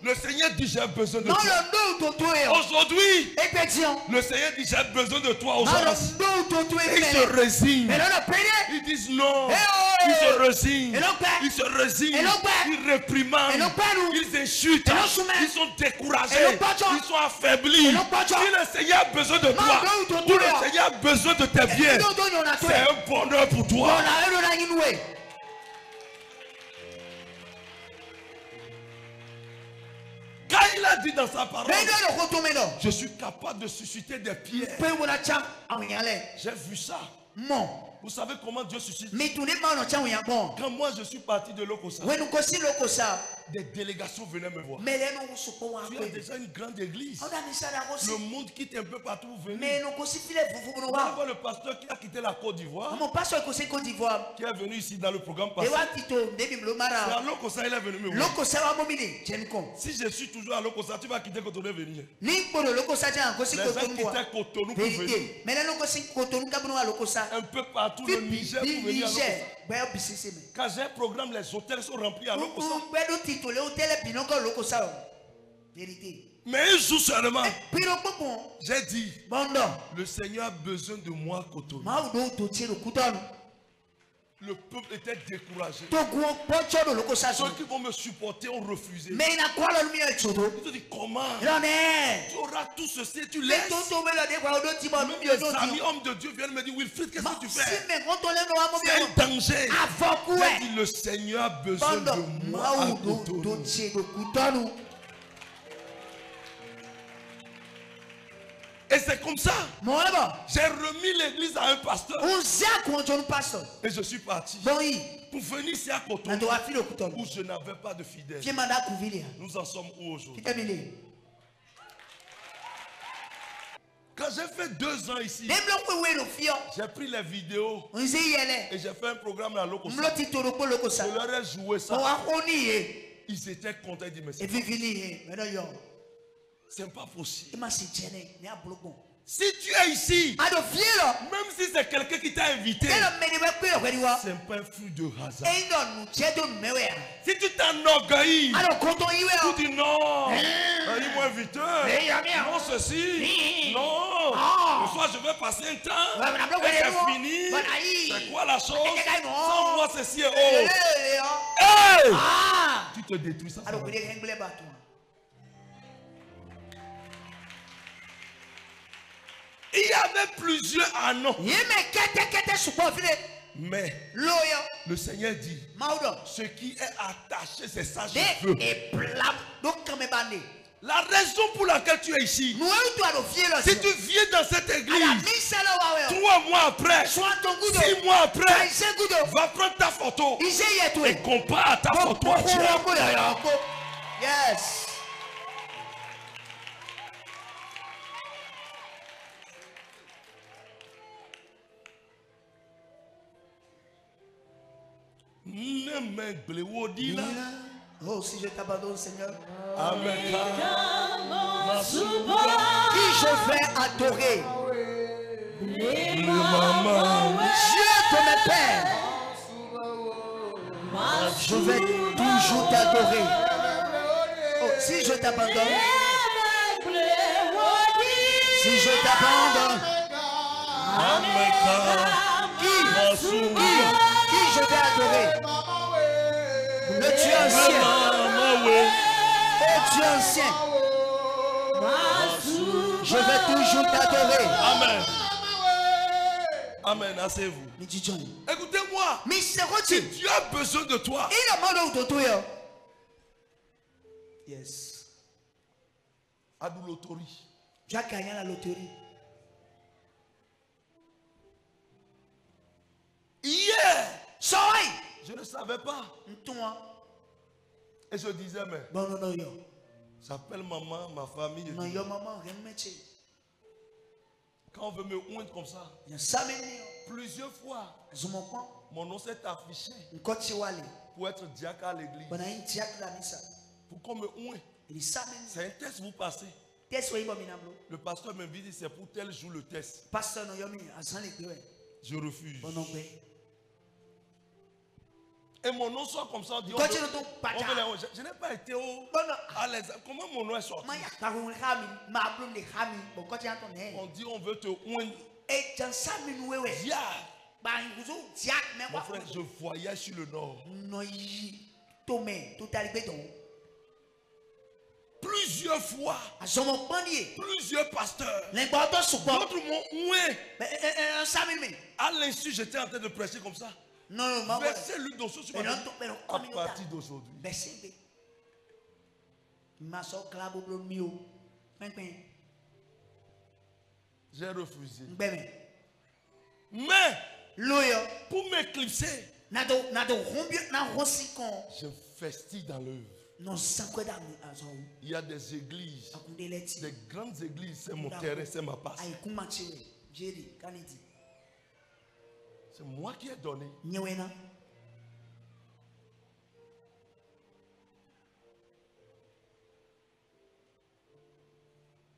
le Seigneur dit j'ai besoin de toi. Aujourd'hui, le Seigneur dit j'ai besoin de toi aujourd'hui. Ils se résignent. Ils disent non. Ils se résignent. Ils se résignent. Ils réprimandent. Ils insultent. Ils sont découragés. Ils sont affaiblis. Si le Seigneur a besoin de toi, ou le Seigneur a besoin de tes biens, c'est un bonheur pour toi. Quand il a dit dans sa parole, je suis capable de susciter des pierres. J'ai vu ça. Vous savez comment Dieu suscite? Quand moi je suis parti de Lokossa, des délégations venaient me voir. Tu as déjà une grande église. Le monde quitte un peu partout où venir. On va voir le pasteur qui a quitté la Côte d'Ivoire, qui est venu ici dans le programme passé. C'est à Lokossa il est venu me voir. Si je suis toujours à Lokossa, tu vas quitter Cotonou et venir. Les gens quittaient Cotonou pour venir. Un peu partout le Niger pour venir à Lokossa. Quand j'ai un programme, les hôtels sont remplis à Lokossa. Mais un jour seulement, j'ai dit, le Seigneur a besoin de moi à Cotonou. Le peuple était découragé. Ceux qui vont me supporter ont refusé. Ils te disent comment? Tu auras tout ceci, tu laisses. Même les amis hommes de Dieu viennent me dire, Wilfried, qu'est-ce que tu fais? C'est un danger. J'ai dit, le Seigneur a besoin de moi à Cotonou. Et c'est comme ça. J'ai remis l'église à un pasteur. Et je suis parti. Pour venir ici à Cotonou, où je n'avais pas de fidèles. Nous en sommes où aujourd'hui? Quand j'ai fait 2 ans ici, j'ai pris les vidéos et j'ai fait un programme à Lokosa. Je leur ai joué ça. Ils étaient contents. Ils disent, mais c'est pas possible. Si tu es ici, même si c'est quelqu'un qui t'a invité, c'est pas un fruit de hasard. Si tu t'enorgueillis, tu dis non, ils m'ont invité, non ceci, non, ce soir je vais passer un temps, et c'est fini, c'est quoi la chose, sans moi ceci et autre. Hey! Tu te détruis ça. Il y avait plusieurs anneaux. Mais le Seigneur dit, ce qui est attaché, c'est ça je veux. La raison pour laquelle tu es ici, si tu viens dans cette église, 3 mois après, 6 mois après, va prendre ta photo et compare à ta photo. Yes. Oh, si je t'abandonne, Seigneur. Amen. Qui je vais adorer? Dieu de mes pères. Je vais toujours t'adorer. Oh, si je t'abandonne. Si je t'abandonne. Qui je vais adorer? Le Dieu ancien. Oh Dieu ancien. Je vais toujours t'adorer. Amen. Amen. Asseyez-vous. Écoutez-moi. Si Dieu a besoin de toi. Yes. Adou loterie. Tu as gagné la loterie. Hier. Je ne savais pas. Et je disais, mais j'appelle maman, ma famille. Quand on veut me oindre comme ça, plusieurs fois, mon nom s'est affiché pour être diacre à l'église. Pour qu'on me oint. C'est un test, vous passez. Le pasteur me dit, c'est pour tel jour le test. Je refuse. Et mon nom soit comme ça. Je n'ai pas été à l'aise. Comment mon nom est sorti? On dit on veut te oindre. Mon frère, je voyage sur le nord. Plusieurs fois, plusieurs pasteurs, d'autres m'ont oué. À l'insu, j'étais en train de prêcher comme ça. Versez l'huile d'onction sur ma vie. À partir d'aujourd'hui. J'ai refusé. Mais pour m'éclipser, je festille dans l'œuvre. Il y a des églises, des grandes églises, c'est mon terrain, c'est ma passe. C'est moi qui ai donné.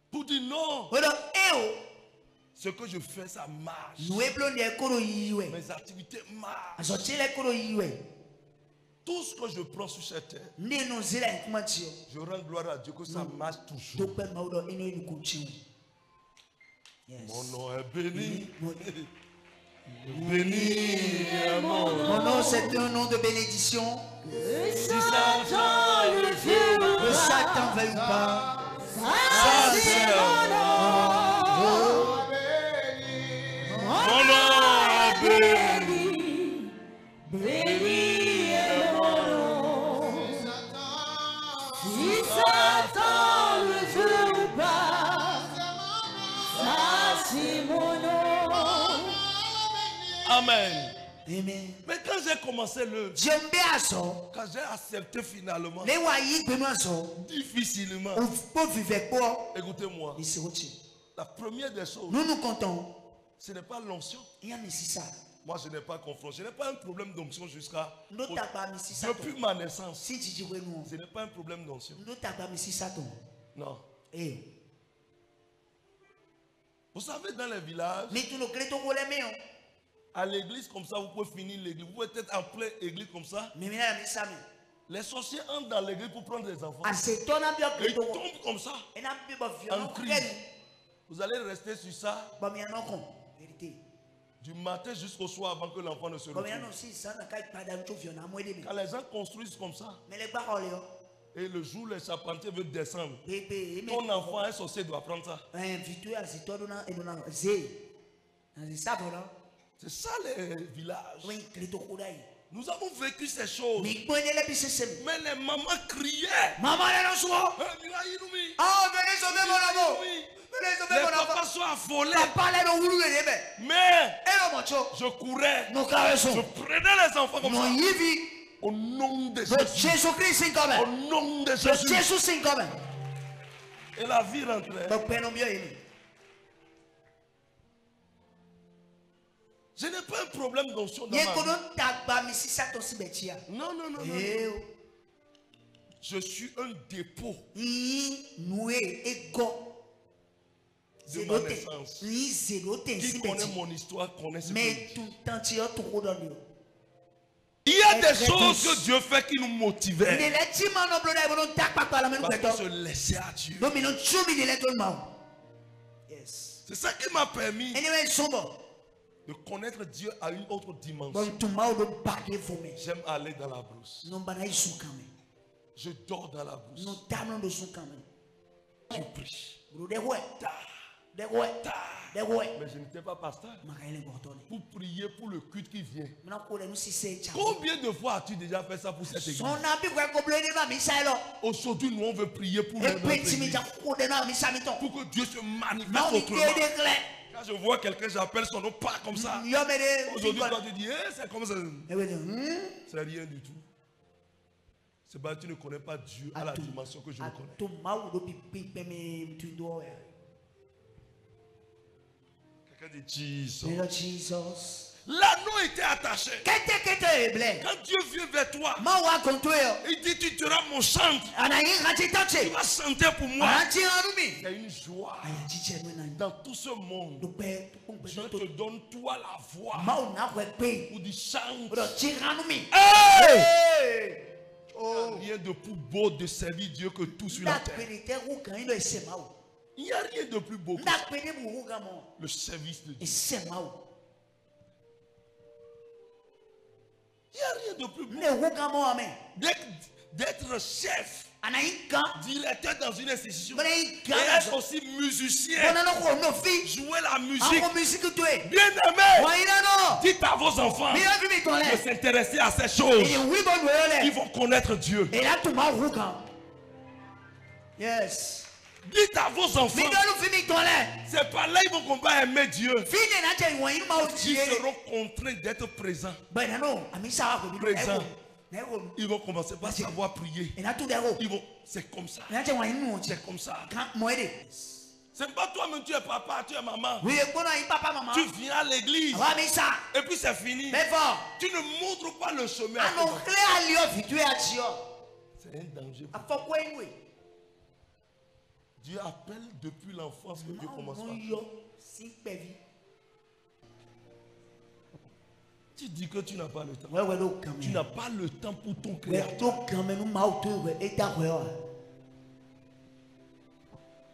Pour dire non. Ce que je fais, ça marche. Mes activités marchent. Tout ce que je prends sur cette terre, je rends gloire à Dieu que ça marche toujours. Yes. Mon nom est béni. Béni est mon nom. Mon nom, c'est un nom de bénédiction. Si Satan le veut Que Satan veuille ou pas. ça c'est mon nom. Mon nom béni. Béni est mon nom. Si Satan le veut pas, ça c'est mon nom. Amen. Amen. Mais quand j'ai commencé Djembe aso. quand j'ai accepté finalement, Les wayi benu aso. difficilement, Pour vivre quoi? écoutez-moi, Ici aussi. la première des choses, Nous nous comptons. ce n'est pas l'onction. Il y a Messi ça. Moi, je n'ai pas confiance. Je n'ai pas un problème d'onction jusqu'à. Nous t'as pas Messi ça. Depuis ma naissance, Si tu dis nous. ce n'est pas un problème d'onction. Nous t'as pas Messi ça ton. Non. Eh. Vous savez, dans les villages, Mais tu nous crées ton rôle mais à l'église comme ça, vous pouvez finir l'église. Vous pouvez être en pleine église comme ça. mais maintenant la Messi ça mais. Les sorciers entrent dans l'église pour prendre des enfants. Ah c'est ton bien Et que ils ton. tombent comme ça. Et n'a plus pas En violent. crise. Vous allez rester sur ça Bon mais non con. Vérité. du matin jusqu'au soir avant que l'enfant ne se Bon mais retrouve. non si ça n'a qu'à pas d'un tout violent moi Quand les gens construisent comme ça, mais les paroles et le jour où les charpentiers veulent descendre, bébé ton enfant, un sorcier, doit prendre ça. invité à c'est toi donnant et donnant zé. C'est ça voilà. C'est ça les villages. Oui, clé ton courail. Nous avons vécu ces choses. Mais prenez les bisous. Mais les mamans criaient. Maman est dans soi. Ah, venez sauver mon amour. Venez sauver Les mon enfant. papas sont affolés. Papa là dans roulou les bébés. Mais Et le macho. je courais. Nos caressons. Je prenais les enfants comme Nos ça. yivi. Au nom de Le Jésus. Jésus-Christ c'est quand Au même. nom de Le Jésus. Jésus c'est quand même. Et la vie rentrait. Donc prenons mieux aimé. Je n'ai pas un problème d'onction dans Yé ma kono vie. tagba mi si ça ton si betia. Non, non, non, non. Eh. Je suis un dépôt Yi noué et go. de ma naissance. Yi zéloté Qui si connaît betia. mon histoire connaît ce que Mais tout temps tu as tout dans lui. il y a des choses que Dieu fait qui nous motivaient. Ne le ti ma no bloda e bon tak pa pa la menu Parce beto. qu'on se laissait à Dieu. No mi no chumi ne le ton ma. Yes. C'est ça qui m'a permis Anyway, sombo. de connaître Dieu à une autre dimension. Bon tu ma o do bagé fome. J'aime aller dans la brousse. Non bana isu kame. Je dors dans la brousse. No tamno do su kame. Je prie. Bro de ouais. De ouais. De ouais. Mais je n'étais pas pasteur. Makaile ngotone. Pour prier pour le culte qui vient. Mna ko le no si se cha. Combien de fois as-tu déjà fait ça pour cette église? Son abi kwa ko blé de ma mi sa lo. Aujourd'hui, nous, on veut prier pour E notre petit mi église. ja ko de na mi sa mi ton. Pour que Dieu se manifeste Ma mi autrement. de clé. Quand je vois quelqu'un, j'appelle son nom, pas comme ça. Yo me de. Aujourd'hui, toi, tu dis, eh, c'est comme ça. E we de. C'est rien du tout. C'est pas que tu ne connais pas Dieu à la dimension que je le connais. To ma o do pi pe me tu do. Quelqu'un dit Jesus. Lord Jesus. L'anneau était attaché. Kete blé. Quand Dieu vient vers toi, Ma wa konto yo. il dit tu seras mon chantre. Ana yi ngati Tu tache. vas chanter pour moi. Anti anumi. Il y a une joie. Aya jiche me na. Dans tout ce monde, Do pe Dieu te donne toi la voix ma o na kwe pe. pour dire chante. Bro ti anumi. Hey! Oh. Il n'y a rien de plus beau de servir Dieu que tout sur la Na terre. penete ru kan ilo ese ma o. Il n'y a rien de plus beau que Na pene bu ru ga mo. le service de Dieu. Ese ma o. Il n'y a rien de plus beau Ne ru ga mo amen. d'être chef, Ana yi kan. directeur dans une institution Bana yi et kan. être aussi musicien, Bona no ko no fi. jouer la musique. Ako musique to e. Bien aimé, Wa ina no. dites à vos enfants Mi ya fi mi ton de le. s'intéresser à ces choses. E wi bon we Ils le. vont connaître Dieu. E la to ma ru kan. Yes. Dites à vos enfants, Mi do lu fi mi ton le. c'est par là ils vont qu'on va aimer Dieu. Fine na che won yi ma o Ils tie. seront contraints d'être présents. Bana no, ami sa ko bi do. Présent. Na ko. Ils vont commencer par savoir prier. E na tu de ko. Ils vont, c'est comme ça. Na che won yi nu tie. C'est comme ça. Kan mo ede. C'est pas toi-même, tu es papa, tu es maman. Oui, e kono yi papa mama. Tu viens à l'église Wa mi sa. et puis c'est fini. Me fo. Tu ne montres pas le chemin. à tes Ano enfants. kle ali o fi tu a ti o. C'est un danger. Afoko enwe. Dieu appelle depuis l'enfance que Dieu commence Mo par. yo si pe vi. Tu dis que tu n'as pas le temps. We we do kan Tu me. n'as pas le temps pour ton We créateur. do kan me nu ma o to we e ta we o.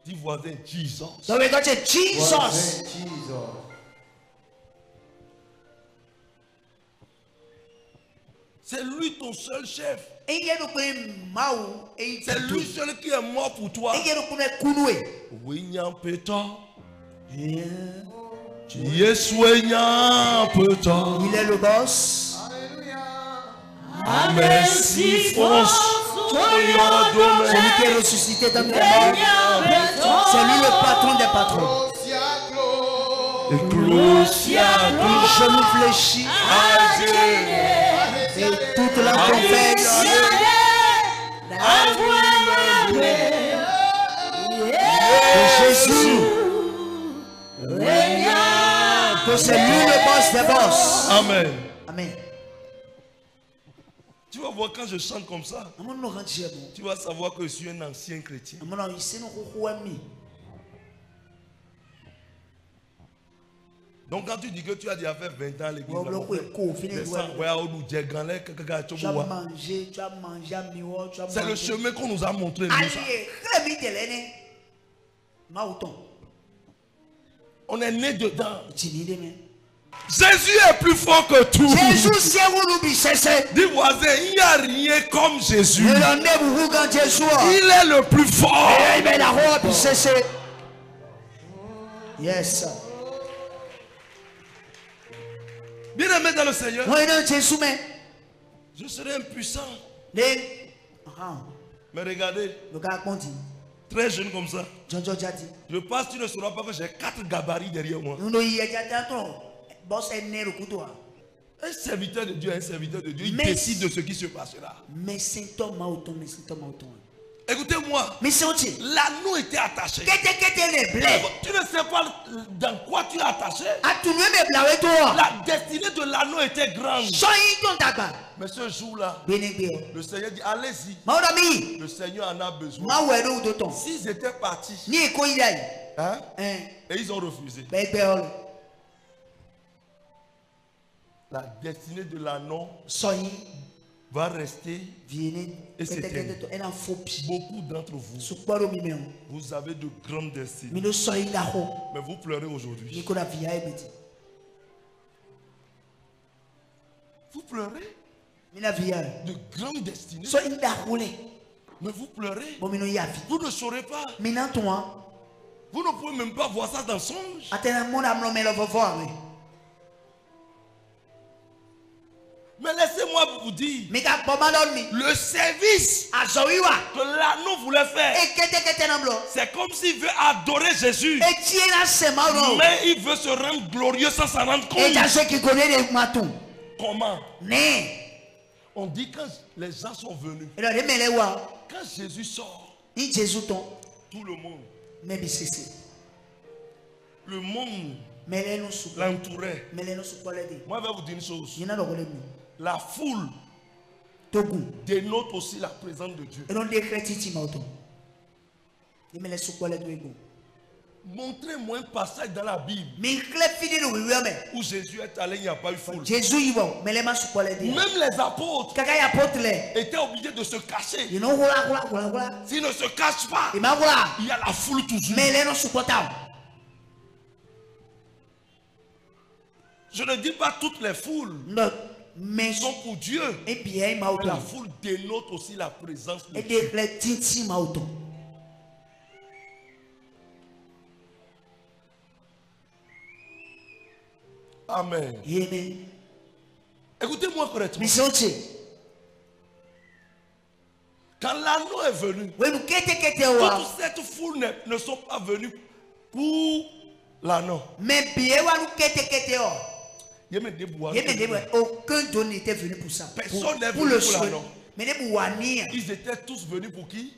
Dis voisin, Jesus. So we got Jesus. Jesus. C'est lui ton seul chef. C'est lui seul qui est mort pour toi. Oui, n'yam pétant. Jésus il est le boss. Amen. Si France. Celui qui est ressuscité dans les morts. C'est lui le patron des patrons. Je nous fléchis. Et toute la confesse. Jésus. Que c'est lui le boss des boss. Amen. Amen. Tu vas voir quand je chante comme ça. Tu vas savoir que je suis un ancien chrétien. Donc quand tu dis que tu as déjà fait 20 ans à l'église, c'est le chemin qu'on nous a montré. On est né dedans. Jésus est plus fort que tout. Dis voisin, il n'y a rien comme Jésus. Il est le plus fort. Yes. Bien aimé dans le Seigneur, je serai impuissant. Mais regardez, très jeune comme ça, je pense que tu ne sauras pas que j'ai 4 gabarits derrière moi. Un serviteur de Dieu, il décide de ce qui se passera. Écoutez-moi, l'anneau était attaché. Tu ne sais pas dans quoi tu l'as attaché. La destinée de l'anneau était grande. Mais ce jour-là, le Seigneur dit, allez-y. Le Seigneur en a besoin. S'ils étaient partis, et ils ont refusé. La destinée de l'anneau va rester et s'éteindre. Beaucoup d'entre vous, vous avez de grandes destinées. Mais vous pleurez aujourd'hui. Vous pleurez de grandes destinées. Mais vous pleurez. Vous ne saurez pas. Vous ne pouvez même pas voir ça dans le songe. Mais laissez-moi vous dire, le service que l'anneau voulait faire, c'est comme s'il veut adorer Jésus, mais il veut se rendre glorieux sans s'en rendre compte. Comment? On dit quand les gens sont venus, quand Jésus sort, tout le monde, l'entourait. Moi je vais vous dire une chose. La foule dénote aussi la présence de Dieu. Montrez-moi un passage dans la Bible où Jésus est allé, il n'y a pas eu foule. Même les apôtres étaient obligés de se cacher. S'ils ne se cachent pas, il y a la foule toujours. Je ne dis pas toutes les foules sont pour Dieu. Mais la foule dénote aussi la présence de Dieu. Amen. Écoutez-moi correctement. Quand l'anneau est venu, toute cette foule ne sont pas venus pour l'anneau. Aucun don n'était venu pour ça. Personne n'est venu pour l'anneau. Ils étaient tous venus pour qui?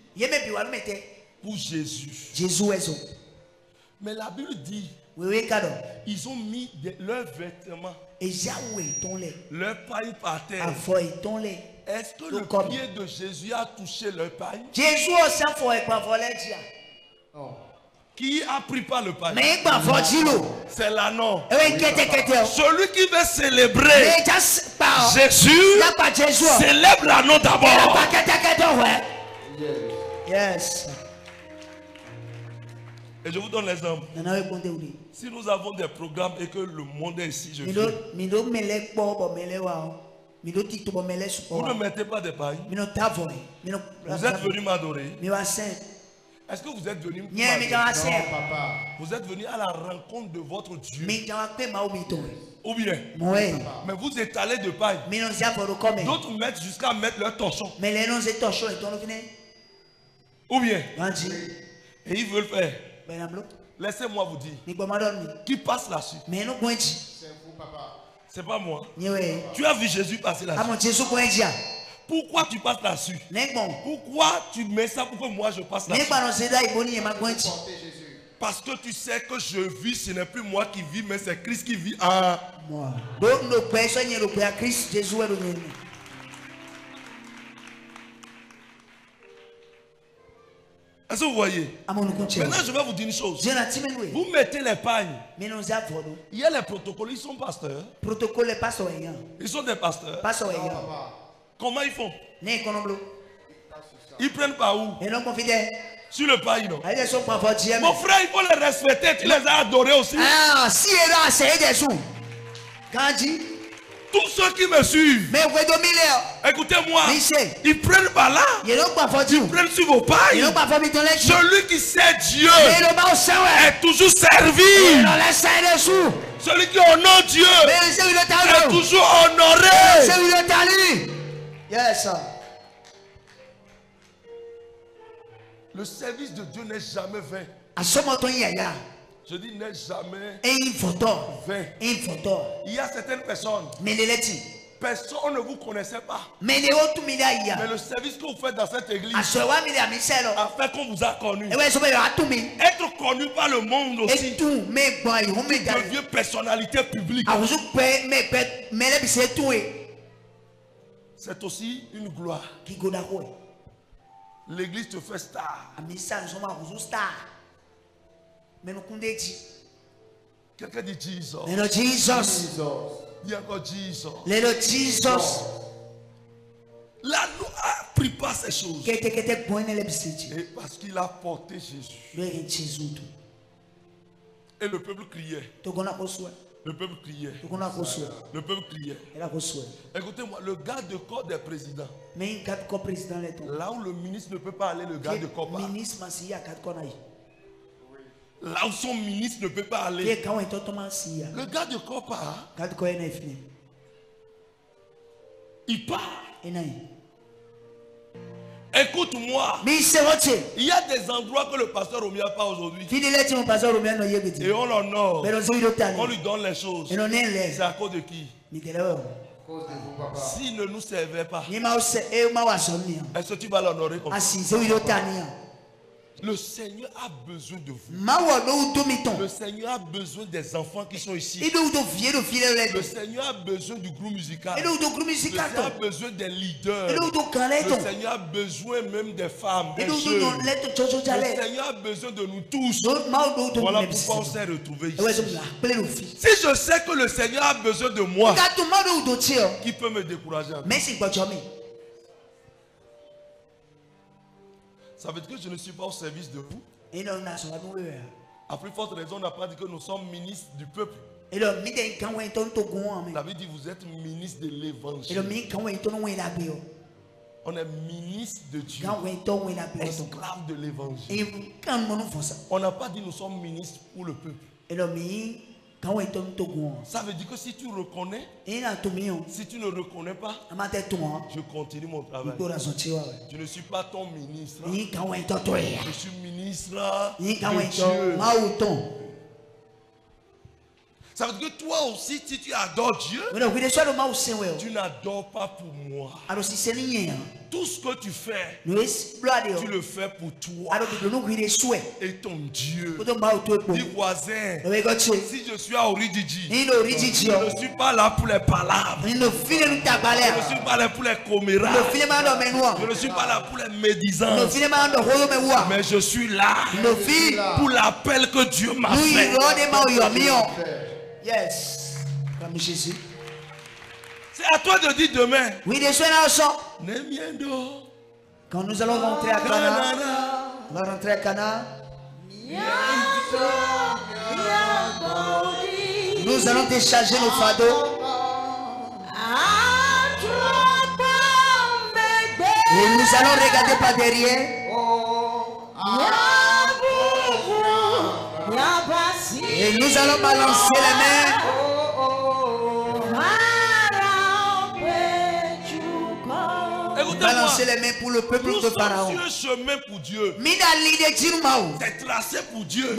Pour Jésus. Mais la Bible dit, ils ont mis leurs vêtements, leur paille par terre. Est-ce que le pied de Jésus a touché leur paille? Qui a pris par le paille? C'est l'anneau. Celui qui veut célébrer Jésus célèbre l'anneau d'abord. Yes. Et je vous donne l'exemple. Si nous avons des programmes et que le monde est ici, je viens. Vous ne mettez pas de paille. Vous êtes venu m'adorer. Est-ce que vous êtes venu m'adorer? Non, papa. Vous êtes venu à la rencontre de votre Dieu. Ou bien? Mais vous étalez de paille. D'autres mettent jusqu'à mettre leur torchon. Ou bien? Et ils veulent faire. Laissez-moi vous dire. Qui passe là-dessus? C'est vous, papa. C'est pas moi. Tu as vu Jésus passer là-dessus. Pourquoi tu passes là-dessus? Pourquoi tu mets ça pour que moi je passe là-dessus? Parce que tu sais que je vis, ce n'est plus moi qui vis, mais c'est Christ qui vit en moi. Est-ce que vous voyez? Maintenant, je vais vous dire une chose. Vous mettez les pagnes. Il y a les protocoles, ils sont pasteurs. Ils sont des pasteurs. Comment ils font? Ils prennent par où? Sur le paille, non? Mon frère, il faut les respecter. Tu les as adorés aussi. Ah, si elle a essayé des sous. Quand dit? Tous ceux qui me suivent, écoutez-moi, ils prennent par là, ils prennent sur vos pailles. Celui qui sait Dieu est toujours servi. Celui qui honore Dieu est toujours honoré. Yes. Le service de Dieu n'est jamais vain. Je dis n'est jamais vain. Il y a certaines personnes, personne ne vous connaissait pas. Mais le service que vous faites dans cette église a fait qu'on vous a connu. Être connu par le monde aussi, devient personnalité publique. C'est aussi une gloire. L'église te fait star. Quelqu'un dit Jesus. Little Jesus. Il y a encore Jesus. Little Jesus. La loi a pris pas ces choses. Et parce qu'il a porté Jésus. Et le peuple criait. Le peuple criait. Le peuple criait. Écoutez-moi, le garde-corps des présidents. Là où le ministre ne peut pas aller, le garde-corps part. Là où son ministre ne peut pas aller, le garde-corps part. Il part. Écoute-moi. Il y a des endroits que le pasteur Romia part aujourd'hui. Et on l'honore. On lui donne les choses. C'est à cause de qui? S'il ne nous servait pas, est-ce que tu vas l'honorer comme ça? Le Seigneur a besoin de vous. Le Seigneur a besoin des enfants qui sont ici. Le Seigneur a besoin du groupe musical. Le Seigneur a besoin des leaders. Le Seigneur a besoin même des femmes, des jeunes. Le Seigneur a besoin de nous tous. Voilà pourquoi on s'est retrouvés ici. Si je sais que le Seigneur a besoin de moi, qui peut me décourager? Ça veut dire que je ne suis pas au service de vous. À plus forte raison, on n'a pas dit que nous sommes ministres du peuple. La Bible dit vous êtes ministre de l'évangile. On est ministre de Dieu, esclave de l'évangile. On n'a pas dit nous sommes ministres pour le peuple. Ça veut dire que si tu reconnais, si tu ne reconnais pas, je continue mon travail. Je ne suis pas ton ministre. Je suis ministre de Dieu. Ça veut dire que toi aussi, si tu adores Dieu, tu n'adores pas pour moi. Tout ce que tu fais, tu le fais pour toi et ton Dieu. Dis voisin, si je suis à Oridiji, je ne suis pas là pour les palabres. Je ne suis pas là pour les coméras. Je ne suis pas là pour les médisances. Mais je suis là pour l'appel que Dieu m'a fait. Yes. Comme Jésus. C'est à toi de dire demain. Oui, quand nous allons rentrer à Cana, on va rentrer à Cana. Nous allons décharger nos fardeaux. Nous allons regarder par derrière. Et nous allons balancer les mains. Balancer les mains pour le peuple de Pharaon. Nous sommes sur un chemin pour Dieu. C'est tracé pour Dieu.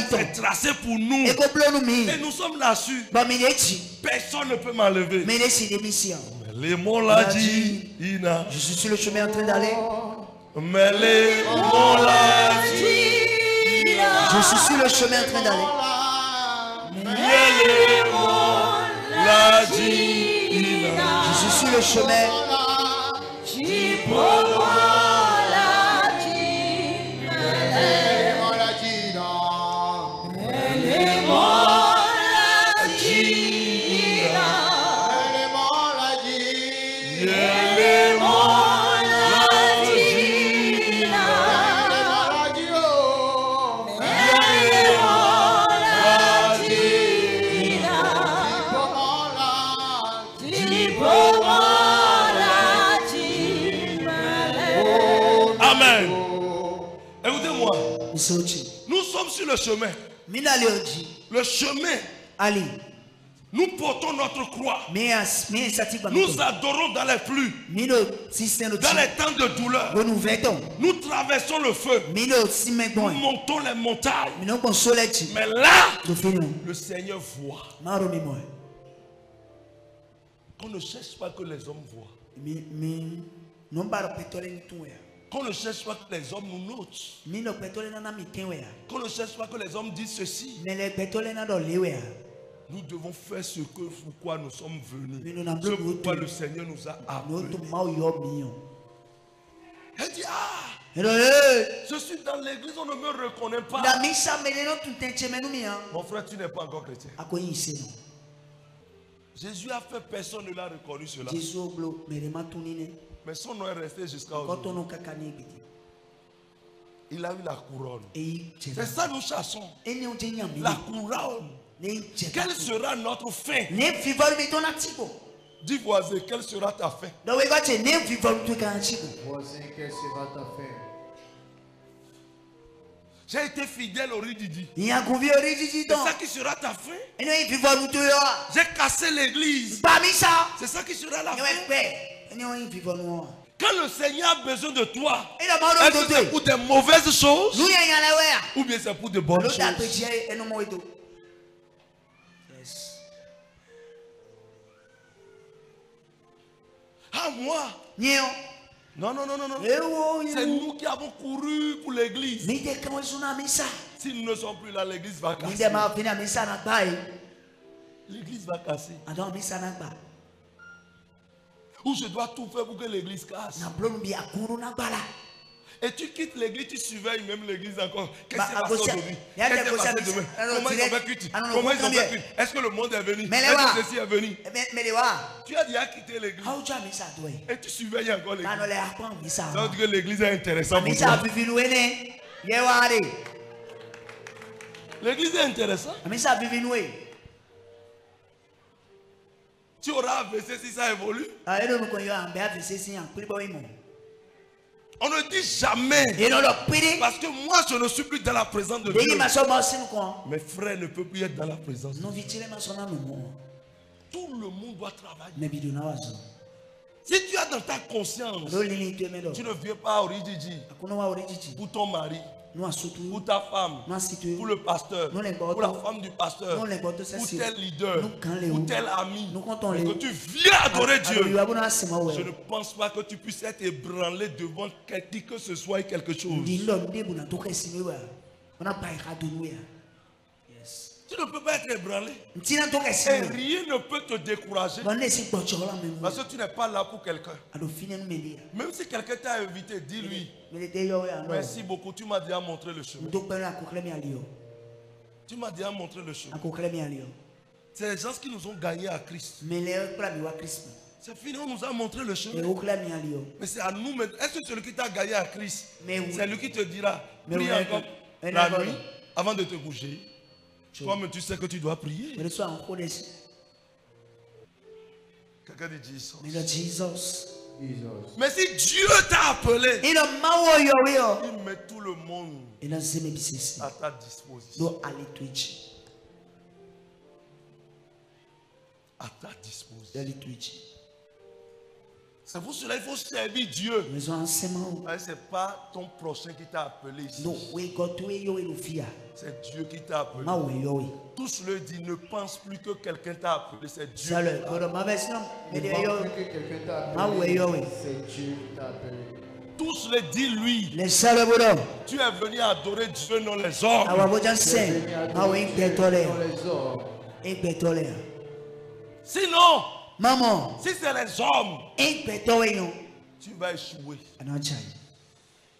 C'est tracé pour nous. Et nous sommes là-dessus. Personne ne peut m'enlever. Les mots l'a dit. Je suis sur le chemin en train d'aller. Mais les mots l'a dit. Je suis sur le chemin en train d'aller. Mais les mots l'a dit. Je suis sur le chemin. Nous sommes sur le chemin. Le chemin. Nous portons notre croix. Nous adorons dans les pluies. Dans les temps de douleur. Nous traversons le feu. Nous montons les montagnes. Mais là, le Seigneur voit. Qu'on ne cherche pas que les hommes voient. Qu'on ne cherche pas que les hommes nous notent. Qu'on ne cherche pas que les hommes disent ceci. Nous devons faire ce que pourquoi nous sommes venus. Ce pourquoi le Seigneur nous a appelés. Elle dit, je suis dans l'église, on ne me reconnaît pas. Mon frère, tu n'es pas encore chrétien. Jésus a fait, personne ne l'a reconnu cela. Mais son nom est resté jusqu'à aujourd'hui. Il a eu la couronne. C'est ça que nous cherchons. La couronne. Quelle sera notre fin? Dis voisin, quelle sera ta fin? J'ai été fidèle au Rididi. C'est ça qui sera ta fin. J'ai cassé l'église. C'est ça qui sera la fin. Quand le Seigneur a besoin de toi, est-ce que c'est pour des mauvaises choses ou bien c'est pour de bonnes choses? Ah, moi? Non, non, non, non, non. C'est nous qui avons couru pour l'église. Si nous ne sommes plus là, l'église va casser. L'église va casser. Ou je dois tout faire pour que l'église casse. Et tu quittes l'église, tu surveilles même l'église encore. Qu'est-ce qui s'est passé aujourd'hui? Qu'est-ce qui s'est passé demain? Comment ils ont fait cuite? Comment ils ont fait cuite? Est-ce que le monde est venu? Est-ce que ceci est venu? Tu as déjà quitté l'église. Et tu surveilles encore l'église. Ça veut dire que l'église est intéressante pour toi. L'église est intéressante. Tu auras AVC si ça évolue. On ne dit jamais. Parce que moi je ne suis plus dans la présence de Dieu. Mes frères ne peuvent plus être dans la présence de Dieu. Tout le monde doit travailler. Si tu as dans ta conscience, tu ne viens pas au Ridiji pour ton mari, pour ta femme, pour le pasteur, pour la femme du pasteur, pour tel leader, pour tel ami, mais que tu viens adorer Dieu. Je ne pense pas que tu puisses être ébranlé devant qui que ce soit et quelque chose. Tu ne peux pas être ébranlé. Et rien ne peut te décourager. Parce que tu n'es pas là pour quelqu'un. Même si quelqu'un t'a invité, dis-lui: merci beaucoup, tu m'as déjà montré le chemin. Tu m'as déjà montré le chemin. C'est les gens qui nous ont gagnés à Christ. C'est fini, on nous a montré le chemin. Mais c'est à nous maintenant. Est-ce que celui qui t'a gagné à Christ, c'est lui qui te dira: prie encore la nuit avant de te coucher? Toi-même, tu sais que tu dois prier. Quelqu'un dit Jesus. Mais si Dieu t'a appelé, il met tout le monde à ta disposition. À ta disposition. C'est pour cela qu'il faut servir Dieu. Ce n'est pas ton prochain qui t'a appelé ici. C'est Dieu qui t'a appelé. Tous le disent, ne pense plus que quelqu'un t'a appelé. C'est Dieu. Tous le disent, lui. Tu es venu adorer Dieu, non les hommes. Sinon, maman, si c'est les hommes, tu vas échouer.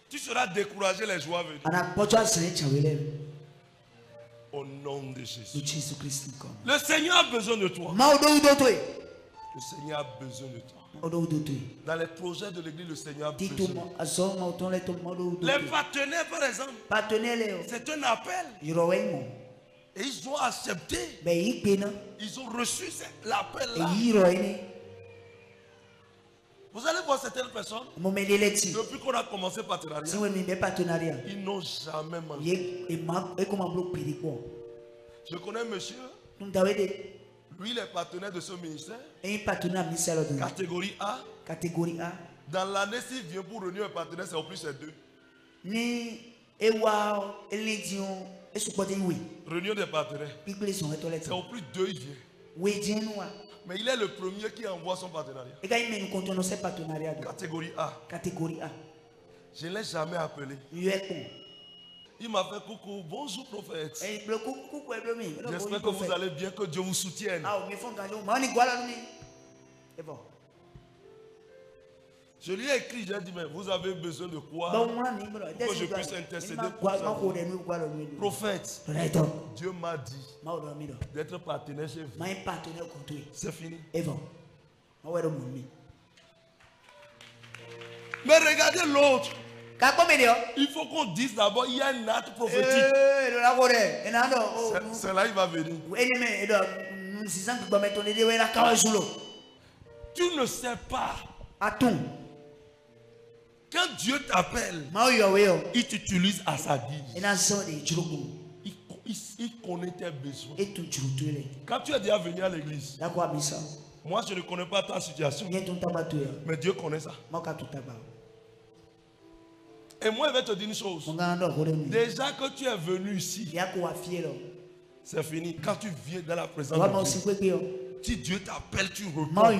Tu seras découragé les jours à venir. Au nom de Jésus. Le Seigneur a besoin de toi. Le Seigneur a besoin de toi. Dans les projets de l'église, le Seigneur a besoin. Les partenaires, par exemple, c'est un appel. Et ils ont accepté. Ils ont reçu l'appel-là. Vous allez voir certaines personnes, depuis qu'on a commencé le partenariat, ils n'ont jamais manqué. Je connais un monsieur, lui il est partenaire de ce ministère, catégorie A. Dans l'année, s'il vient pour réunir un partenaire, c'est au plus c'est 2. Réunion des partenaires, c'est au plus 2 il vient. Mais il est le premier qui envoie son partenariat. Catégorie A. Je ne l'ai jamais appelé. Il m'a fait coucou, bonjour prophète. J'espère que vous allez bien, que Dieu vous soutienne. Je lui ai écrit, j'ai dit, mais vous avez besoin de quoi pour que je puisse intercéder pour ça. Prophète, Dieu m'a dit d'être partenaire chez vous. C'est fini. Mais regardez l'autre. Il faut qu'on dise d'abord, il y a un acte prophétique. C'est là il va venir. Tu ne sais pas. Quand Dieu t'appelle, il t'utilise à sa guise. Il connaît tes besoins. Quand tu es déjà venu à l'église, moi je ne connais pas ta situation, mais Dieu connaît ça. Et moi je vais te dire une chose. Déjà que tu es venu ici, c'est fini. Quand tu viens dans la présence de Dieu, si Dieu t'appelle, tu réponds.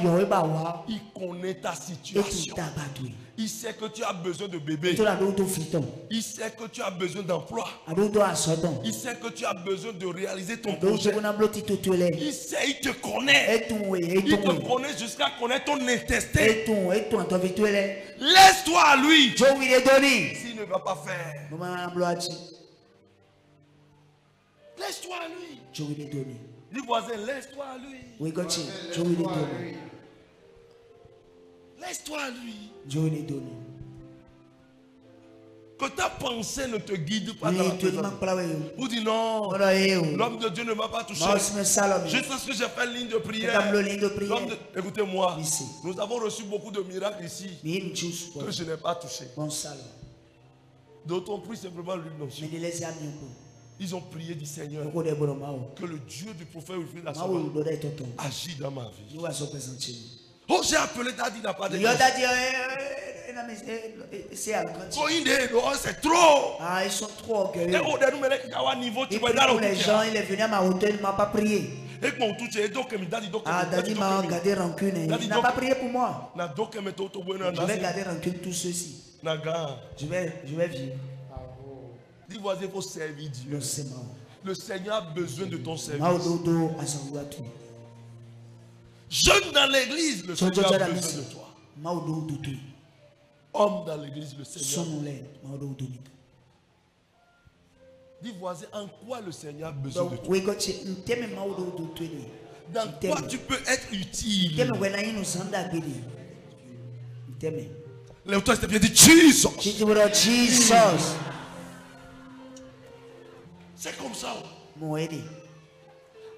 Il connaît ta situation. Il sait que tu as besoin de bébé. Il sait que tu as besoin d'emploi. Il sait que tu as besoin de réaliser ton projet. Il sait, il te connaît. Il te connaît jusqu'à connaître ton intestin. Laisse-toi à lui. S'il ne va pas faire, laisse-toi à lui. Dis voisin, laisse-toi à lui. Laisse-toi à lui. Que ta pensée ne te guide pas dans la présence. Vous dites non, l'homme de Dieu ne m'a pas touché. Juste parce que j'ai fait une ligne de prière. Écoutez-moi, nous avons reçu beaucoup de miracles ici que je n'ai pas touché. D'autres ont pris simplement l'unction. Ils ont prié du Seigneur que le Dieu du prophète Wilfrid agit dans ma vie. Oh, j'ai appelé Daddy, n'a pas de c'est trop. Ah, ils sont trop orgueilleux. Les gens, il est venu à ma hauteur, il ne m'a pas prié. Ah, Daddy m'a gardé rancune. Il n'a pas prié pour moi. Je vais garder rancune tous ceux-ci. Je vais vivre. Dis voisin, il faut servir Dieu. Le Seigneur a besoin de ton service. Jeune dans l'église, le Seigneur a besoin de toi. Homme dans l'église, le Seigneur. Dis voisin, en quoi le Seigneur a besoin de toi? Dans quoi tu peux être utile? Lève-toi, s'il te plaît, dis Jesus. C'est comme ça.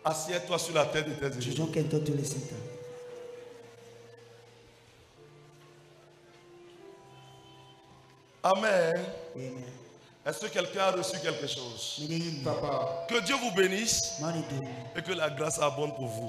Assieds-toi sur la tête de tes ennemis. Amen. Est-ce que quelqu'un a reçu quelque chose? Papa. Que Dieu vous bénisse et que la grâce abonde pour vous.